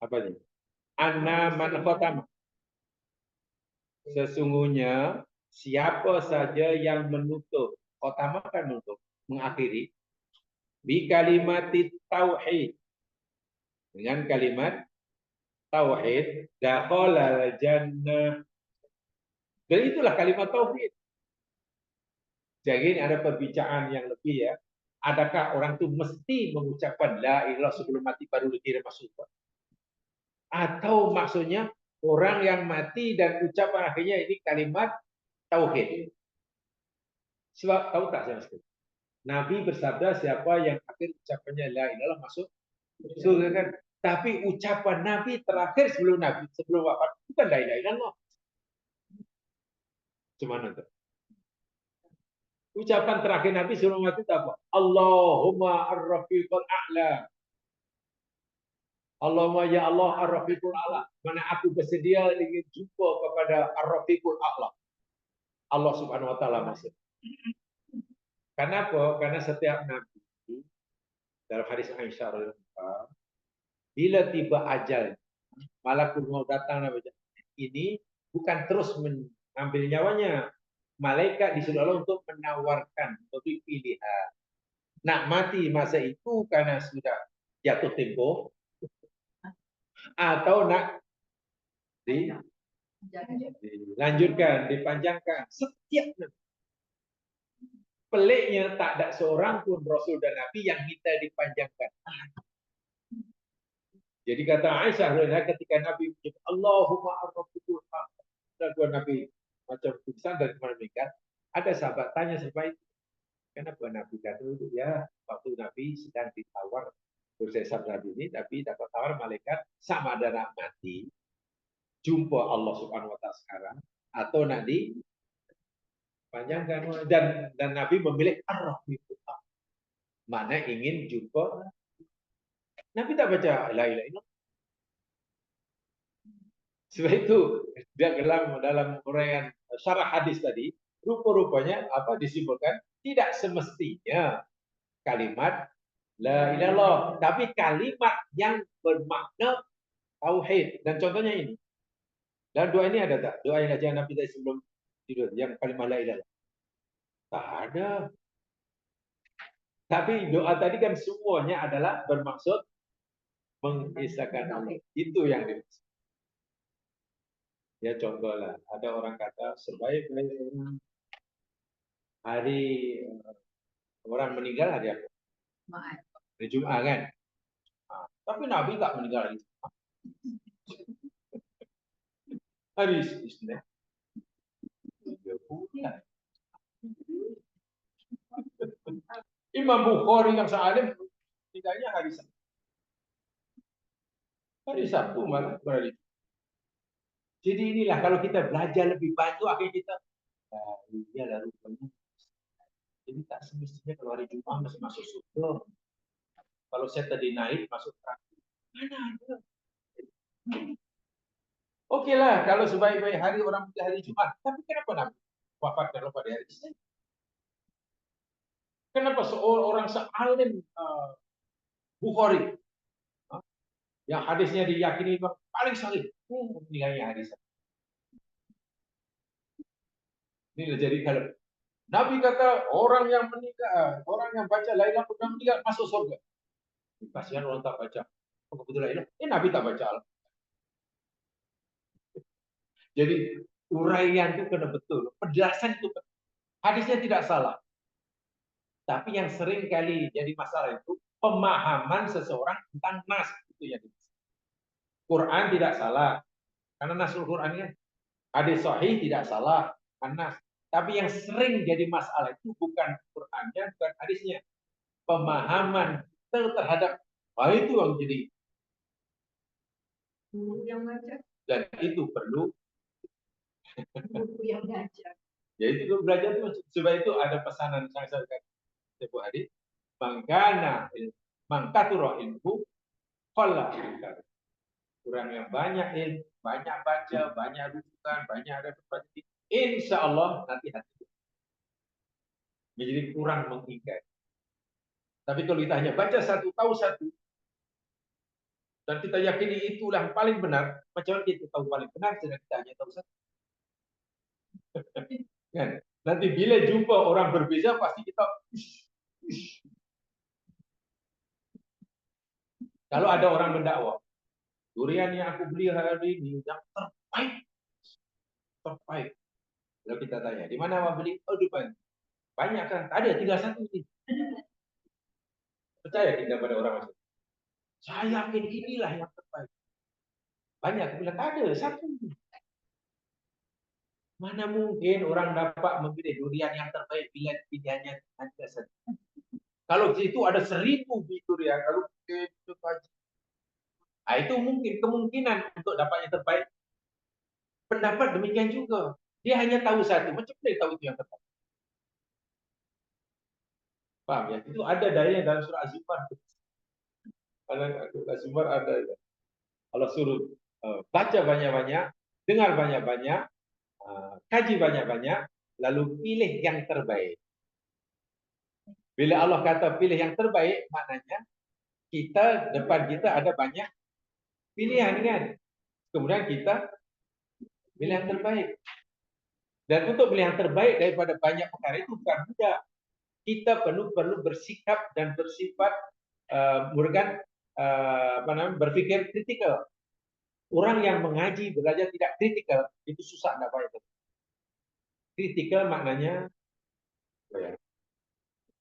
Apa ini? Anna man khotama. Sesungguhnya siapa saja yang menutup, khotama kan menutup, mengakhiri bi kalimat tauhid. Dengan kalimat tauhid, dakhalal jannah. Dan itulah kalimat tauhid. Jadi ini ada perbincangan yang lebih ya. Adakah orang itu mesti mengucapkan la ilallah sebelum mati baru dikira masuk? Atau maksudnya orang yang mati dan ucapan akhirnya ini kalimat tauhid. Sebab tahu tak saya maksud? Nabi bersabda siapa yang akhir ucapannya la ilallah masuk surga kan? Tapi ucapan Nabi terakhir sebelum Nabi sebelum wafat bukan la ilaha illallah. Cuma itu. Ucapan terakhir Nabi sebelum mati itu apa? Allahumma ar-rafiqul a'la. Allahumma ya Allah ar-rafiqul a'la. Mana aku bersedia ingin jumpa kepada ar-rafiqul a'la. Allah Subhanahu wa taala maksud. Kenapa? Karena setiap Nabi dalam hadis Aisyah radhiyallahu bila tiba ajal, malakul maut datang ini bukan terus mengambil nyawanya. Malaikat disuruh Allah untuk menawarkan, untuk pilihan. Nak mati masa itu karena sudah jatuh tempo, atau nak dilanjutkan, dipanjangkan. Setiap Nabi. Peliknya tak ada seorang pun Rasul dan Nabi yang minta dipanjangkan. Jadi kata Aisyah ketika Nabi menyebut Allahumma ar-rafiqul a'la. Dan Nabi macam pingsan dari kemana-mana. Ada sahabat tanya sampai itu. Kenapa Nabi kata itu? Ya, waktu Nabi sedang ditawar bersesat Nabi ini, tapi dapat tawar malaikat sama ada nak mati, jumpa Allah Subhanahu wa taala sekarang, atau nanti panjangkan dan Nabi memilih ar-rafiqul a'la. Mana ingin jumpa Nabi tak baca la ilaha illallah. Sebab itu dia dalam uraian syarah hadis tadi rupa-rupanya apa disimpulkan tidak semestinya kalimat la ilaha illallah, tapi kalimat yang bermakna tauhid. Dan contohnya ini. Dan doa ini ada tak? Doa yang ajar Nabi tadi sebelum tidur yang kalimat la ilaha illallah. Tak ada. Tapi doa tadi kan semuanya adalah bermaksud mengisahkan Allah. Itu yang dimaksud. Ya contohlah, ada orang kata sebaik-baik hari orang meninggal hari apa? Hari Jumat kan? Nah, tapi Nabi tak meninggal hari Jumat. Hari Isnin. Ya bukan. Imam Bukhari yang sealim meninggalnya hari Sabtu. Hari Sabtu malah berarti. Jadi inilah kalau kita belajar lebih banyak akhirnya kita iya lah rupanya. Jadi tak semestinya kalau hari Jumat masih masuk surga. Kalau saya tadi naik masuk neraka. Mana ada? Oke lah kalau sebaik-baik hari orang pada hari Jumat. Tapi kenapa Nabi wafat kalau pada hari Isnin? Kenapa seorang sealim Bukhari yang hadisnya diyakini paling sahih meninggalnya hari Sabtu? Ini jadi kalau Nabi kata orang yang meninggal, orang yang baca la ilaha illallah meninggal masuk surga. Kasihan orang tak baca. Kebetulan ini Nabi tak baca. Jadi uraian itu kena betul, penjelasan itu betul. Hadisnya tidak salah. Tapi yang sering kali jadi masalah itu pemahaman seseorang tentang nas itu yang dimaksud. Quran tidak salah karena nasul Quran kan. Hadis sahih tidak salah karena nas. Tapi yang sering jadi masalah itu bukan Qurannya, bukan hadisnya. Pemahaman terhadap itu yang jadi. Dan itu perlu buku yang belajar. Ya itu belajar itu sebab itu ada pesanan yang saya katakan setiap hari. Mangkana mangkaturah ilmu qalla inkar. Kurang yang banyak ilmu, banyak baca, banyak rujukan, banyak ada tempat ini. Insya Allah nanti hati menjadi kurang mengingkar. Tapi kalau kita hanya baca satu, tahu satu, dan kita yakini itulah yang paling benar, macam mana kita tahu paling benar, sedang kita hanya tahu satu. Kan? Nanti bila jumpa orang berbeza, pasti kita kalau ada orang mendakwah, durian yang aku beli hari ini yang terbaik. Kalau kita tanya, di mana mau beli? Oh, di Bandung. Banyak kan? Ada, tinggal satu ini. Percaya tidak pada orang masuk. Saya yakin inilah yang terbaik. Banyak, aku bilang, ada, satu. Mana mungkin orang dapat memilih durian yang terbaik bila pilihannya ada satu. Kalau di situ ada 1000 durian, kalau itu aja. Nah, itu mungkin kemungkinan untuk dapat yang terbaik. Pendapat demikian juga. Dia hanya tahu satu. Macam mana dia tahu itu yang terbaik? Paham ya? Itu ada dalilnya dalam surah Az-Zumar. Az-Zumar ada. Allah suruh baca banyak-banyak, dengar banyak-banyak, kaji banyak-banyak, lalu pilih yang terbaik. Bila Allah kata pilih yang terbaik, maknanya kita depan kita ada banyak pilihan kan. Kemudian kita pilih yang terbaik. Dan untuk pilih yang terbaik daripada banyak perkara itu bukan mudah. Kita perlu bersikap dan bersifat berpikir kritikal. Orang yang mengaji belajar tidak kritikal itu susah tidak baik. Kritikal maknanya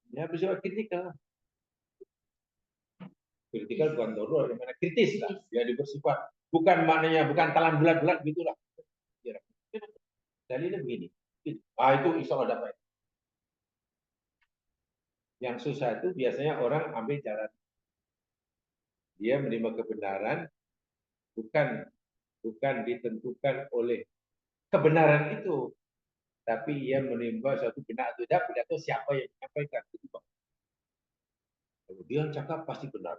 ya bersifat kritikal. Kritikal bukan doror, yang mana kritis lah. Ya bersifat bukan maknanya bukan talan bulat-bulat gitulah. Dalilnya begini. Itu insya Allah dapat. Yang susah itu biasanya orang ambil jalan. Dia menerima kebenaran bukan ditentukan oleh kebenaran itu, tapi ia menimba suatu benar atau tidak tahu siapa yang menyampaikan itu. Kemudian cakap pasti benar.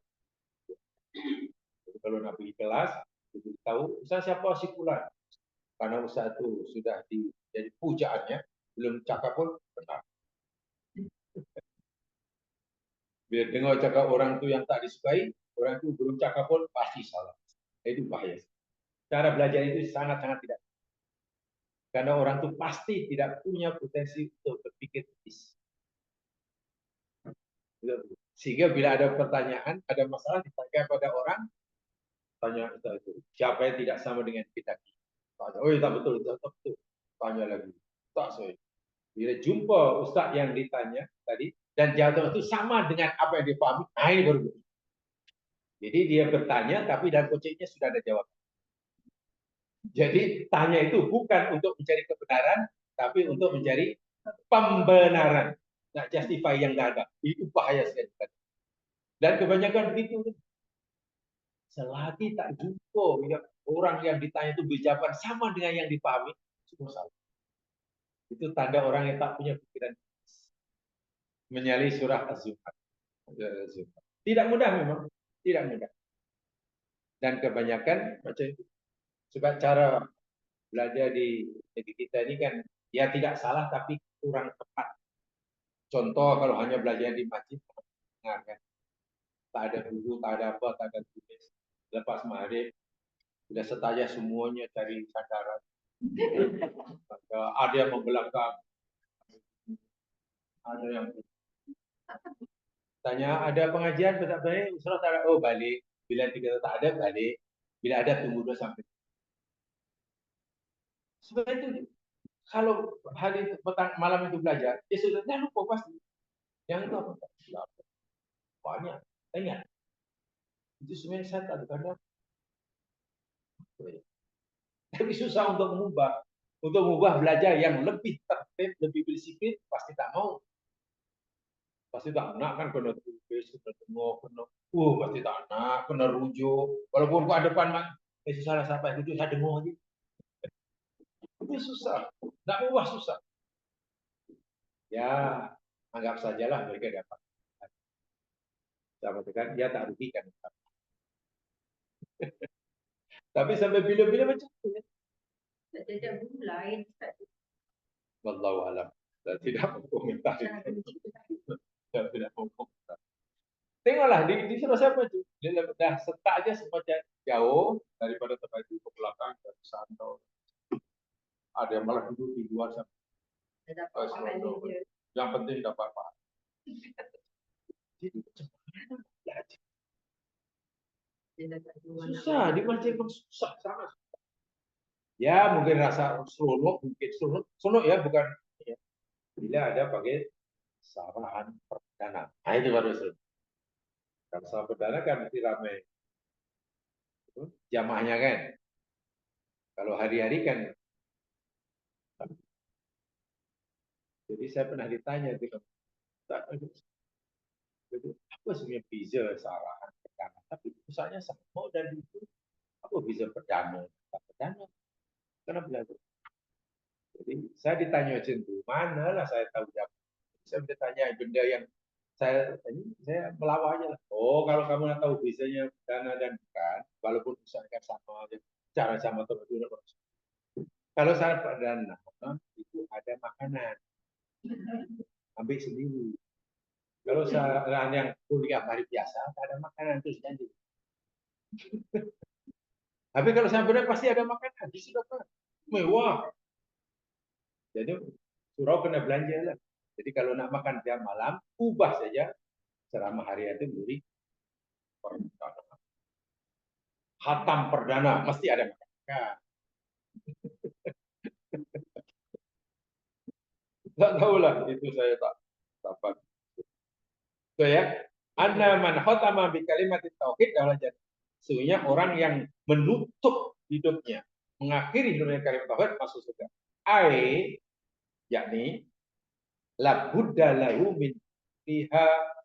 Jadi kalau Nabi kelas tahu usaha siapa si Fulan, karena usaha itu sudah jadi pujaannya, Belum cakap pun benar. Bila dengar cakap orang itu yang tak disukai, orang itu belum cakap pun pasti salah. Itu bahaya. Cara belajar itu sangat-sangat tidak. Karena orang itu pasti tidak punya potensi untuk berpikir kritis. Sehingga bila ada pertanyaan, ada masalah ditanya pada orang, tanya itu. Siapa yang tidak sama dengan kita? Tanya, oh tak betul, tak betul. Tanya lagi. Tak saya. Bila jumpa ustaz yang ditanya tadi, dan jawaban itu sama dengan apa yang dipahami, nah ini baru. Jadi dia bertanya, tapi dalam konteks sudah ada jawaban. Jadi tanya itu bukan untuk mencari kebenaran, tapi untuk mencari pembenaran. Nak justify yang dah ada. Itu bahaya sekali. Dan kebanyakan begitu. Selagi tak jumpa orang yang ditanya itu berjawaban sama dengan yang dipahami, semua salah. Itu tanda orang yang tak punya pikiran. Menyalahi surah Az-Zumar. Tidak mudah memang. Tidak mudah. Dan kebanyakan macam itu. Sebab cara belajar di negeri kita ini kan ya tidak salah tapi kurang tepat. Contoh kalau hanya belajar di masjid, nah, kan? Tak ada guru, tak ada apa, tak ada tulis. Lepas maghrib, sudah setaya semuanya cari sandaran. Ada yang membelakang, ada yang tanya ada pengajian tak baik, Ustaz tak ada, oh balik. Bila kita tak ada balik, bila ada tunggu 2 sampai. Sebab itu kalau hari malam itu belajar, ya sudah dah lupa pasti. Yang itu apa? Banyak, ingat. Itu sebenarnya saya tak ada. Tapi susah untuk mengubah. Untuk mengubah belajar yang lebih tertib, lebih disiplin, pasti tak mau. Pasti tak nak kan kena tulis, kena tengok, kena pasti tak nak, kena rujuk. Walaupun gua depan mak, salah sampai rujuk saya dengar aja. Itu susah. Nak ubah susah. Ya, anggap sajalah mereka dapat. Sama dengan dia tak rugikan. Tapi sampai bila-bila macam tu ya. Tak lain. Wallahu alam. Saya tidak berkomentar. Saya tidak berkomentar. Tengoklah di surah siapa itu. Dia dah setak aja semacam jauh daripada tempat itu ke belakang ke santau. Ada yang malah duduk di luar sana. Yang penting dapat paham. Susah, di masjid pun susah sangat. Ya mungkin rasa seronok, mungkin seronok ya bukan. Ya. Bila ada pakai sarahan perdana, nah itu baru seronok. Kalau sarahan perdana kan mesti ramai. Jamaahnya kan. Kalau hari-hari kan. Jadi saya pernah ditanya di apa sebenarnya beza sarahan perdana? Tapi misalnya sama dan itu apa beza perdana? Tak perdana. Karena belajar. Jadi saya ditanya macam itu, manalah saya tahu jawab. Saya bertanya benda yang saya melawak aja lah. Oh, kalau kamu nak tahu bezanya perdana dan bukan, walaupun misalkan sama, cara sama atau berbeda. Kalau syarat perdana itu ada makanan, ambil sendiri. Kalau syarat yang kuliah hari biasa, ada makanan terus janji. Tapi kalau syarat perdana pasti ada makanan, di sudah mewah. Jadi surau kena belanja lah. Jadi kalau nak makan jam malam, ubah saja selama hari itu beli perdana. Hatam perdana mesti ada makanan. Tak tahulah itu saya tak dapat. So ya, anna man khatama bi kalimat tauhid adalah jadi. Sesungguhnya orang yang menutup hidupnya, mengakhiri hidupnya kalimat tauhid masuk surga. Ai yakni la budda lahu min fiha,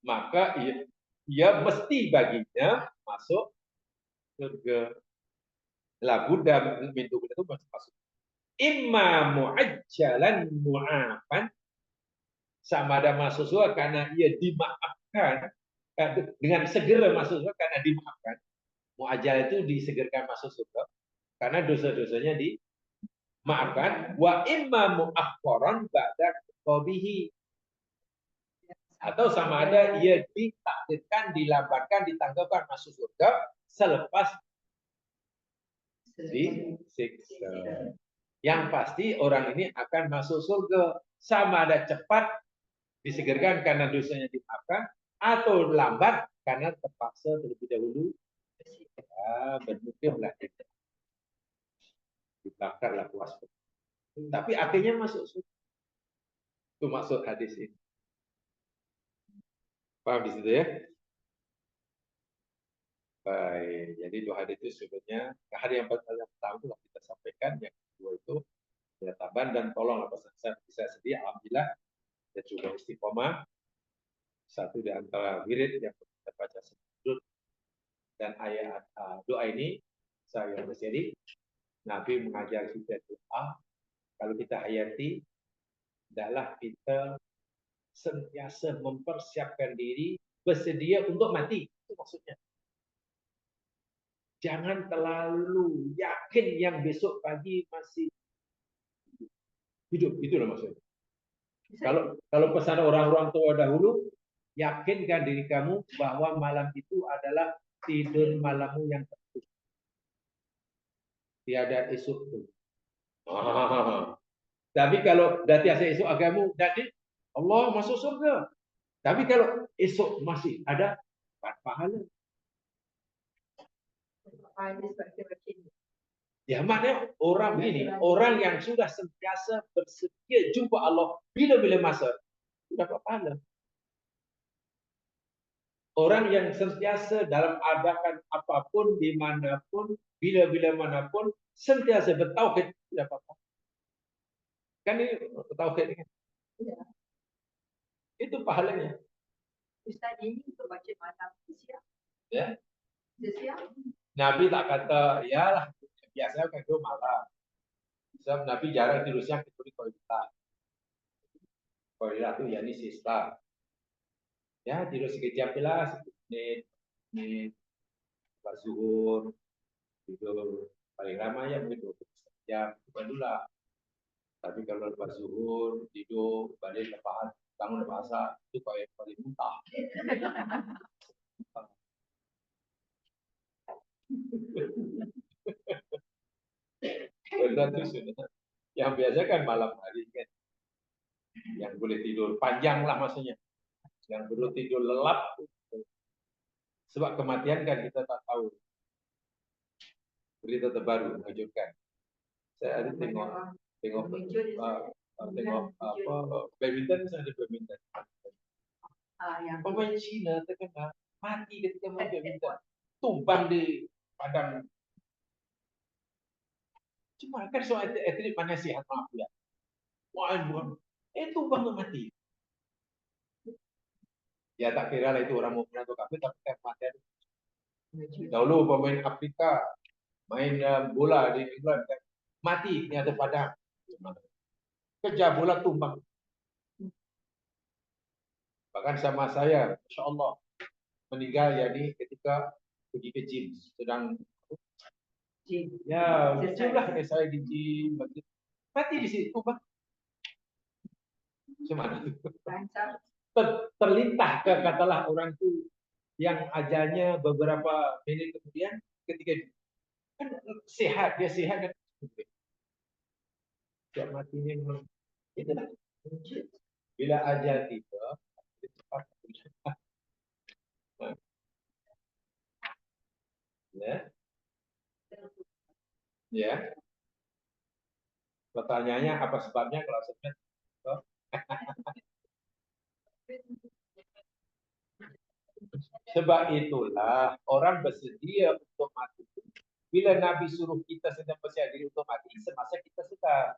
maka ia mesti baginya masuk surga. La budda min itu masuk. Imma muajjalan mu'afan, sama ada masuk surga karena ia dimaafkan, dengan segera masuk surga karena dimaafkan. Muajjal itu disegerkan masuk surga karena dosa-dosanya Maafkan, wa imma mu'akhkharan ba'da qabihi. Atau sama ada ia ditakdirkan, dilambatkan, ditanggalkan masuk surga selepas disiksa. Yang pasti orang ini akan masuk surga, sama ada cepat disegerakan karena dosanya dimaafkan, atau lambat karena terpaksa terlebih dahulu bermukimlah dibakarlah puas. Tapi akhirnya masuk surga. Itu maksud hadis ini. Paham di situ ya? Baik, jadi dua hadis itu sebenarnya hari yang pertama itu kita sampaikan, yang kedua itu ya tambahan, dan tolong pesan saya bisa sedia, alhamdulillah ya coba istiqomah. Satu di antara wirid yang kita baca sebelum dan ayat doa ini saya berseri, Nabi mengajar kita doa kalau kita hayati, adalah kita sentiasa mempersiapkan diri bersedia untuk mati. Itu maksudnya. Jangan terlalu yakin yang besok pagi masih hidup. Itulah maksudnya. Kalau pesan orang-orang tua dahulu, yakinkan diri kamu bahwa malam itu adalah tidur malammu yang terakhir. Tiada esok pun. Tapi kalau dah tiada esok agamamu, jadi Allah masuk surga. Tapi kalau esok masih ada pahala. Ya, maknanya orang begini, orang yang sudah sentiasa bersedia jumpa Allah bila-bila masa, sudah dapat pahala. Orang yang sentiasa dalam adakan apapun, dimanapun, bila-bila manapun, sentiasa bertauhid, tidak apa-apa. Kan ini tauhid ini. Ya. Itu pahalanya. Ustaz, ini untuk baca malam siap. Ya. Siap. Nabi tak kata, ya lah, biasanya kan itu malam. Sebab Nabi jarang tidur siang kecuali Qailulah. Qailulah itu ya ini siesta. Ya, tidur sekejap jelas, menit, pas zuhur, tidur paling lama ya mungkin 20 jam, itu barulah. Tapi kalau lepas zuhur, tidur, balik lepas, bangun lepas asar, itu paling muntah. Yang biasa kan malam hari kan, yang boleh tidur panjang lah maksudnya, yang perlu tidur lelap. Sebab kematian kan kita tak tahu. Berita terbaru mengejutkan. Saya ada tengok badminton, saya ada badminton. Pemain Cina terkena mati ketika main badminton, tumbang di padang. Cuma kan soal atlet mana sihat, maaf ya. Wah, tumbang mati. Ya tak kira lah itu orang mau atau kafir, tapi kan kematian. Dahulu pemain Afrika main bola di England kan mati di atas padang. Kejar bola tumbang. Bahkan sama saya, Masya Allah, meninggal yani ketika pergi ke gym, sedang ya, gym lah saya di gym, mati di situ bang. Gimana tuh? Terlintas ke katalah orang itu yang ajalnya beberapa menit kemudian ketika kan sehat, dia sehat dan tidak matinya memang itulah. Bila ajal tiba, cepat. Ya. Ya. Pertanyaannya apa sebabnya kalau sebenarnya sebab itulah orang bersedia untuk mati. Bila Nabi suruh kita sedang bersiap diri untuk mati, semasa kita sedar.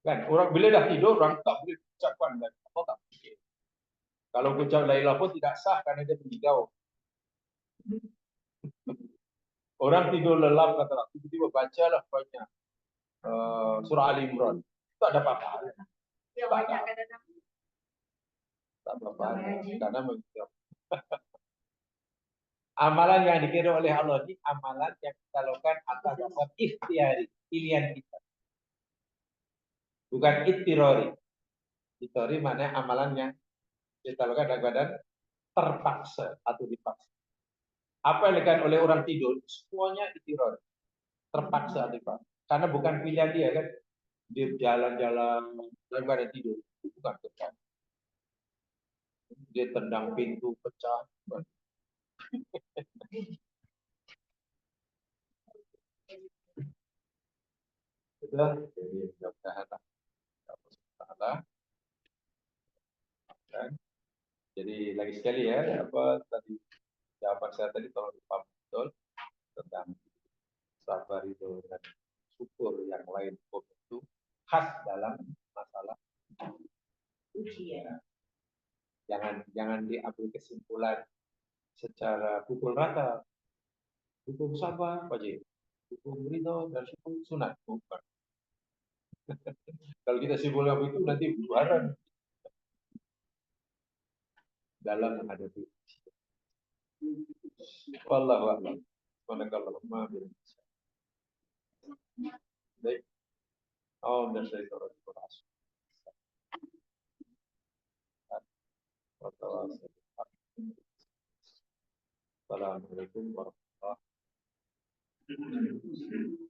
Kan orang bila dah tidur, orang tak boleh ucapkan dan apa tak fikir. Kalau ucap la ilaha pun tidak sah karena dia meninggal. Orang tidur lelap katalah, tiba-tiba bacalah banyak surah Ali Imran. Tak ada apa-apa. Tak apa-apa. Karena meninggal. Amalan yang dikirim oleh Allah ini amalan yang kita lakukan atas dasar ikhtiari, pilihan kita. Bukan ittirori. Ittirori maknanya amalan yang kita lakukan dalam keadaan terpaksa atau dipaksa. Apa yang dilakukan oleh orang tidur, semuanya ittirori. Terpaksa atau dipaksa. Karena bukan pilihan dia kan. Dia jalan-jalan dalam keadaan tidur. Itu bukan pilihan. Dia tendang pintu pecah. Sudah, jadi mudah-mudahan Allah. Jadi lagi sekali ya, apa tadi jawaban saya tadi tolong dipahami betul tentang sabar itu dan syukur yang lain itu khas dalam masalah ujian. Jangan diambil kesimpulan secara pukul rata. Hukum sabar wajib, hukum ridho dan hukum sunat bukan. Kalau kita simpulkan itu nanti bubaran dalam menghadapi. Wallahu a'lam. Subhanakallahumma wa bihamdika. Baik. Oh, dan saya terus berasal. Assalamualaikum warahmatullahi wabarakatuh.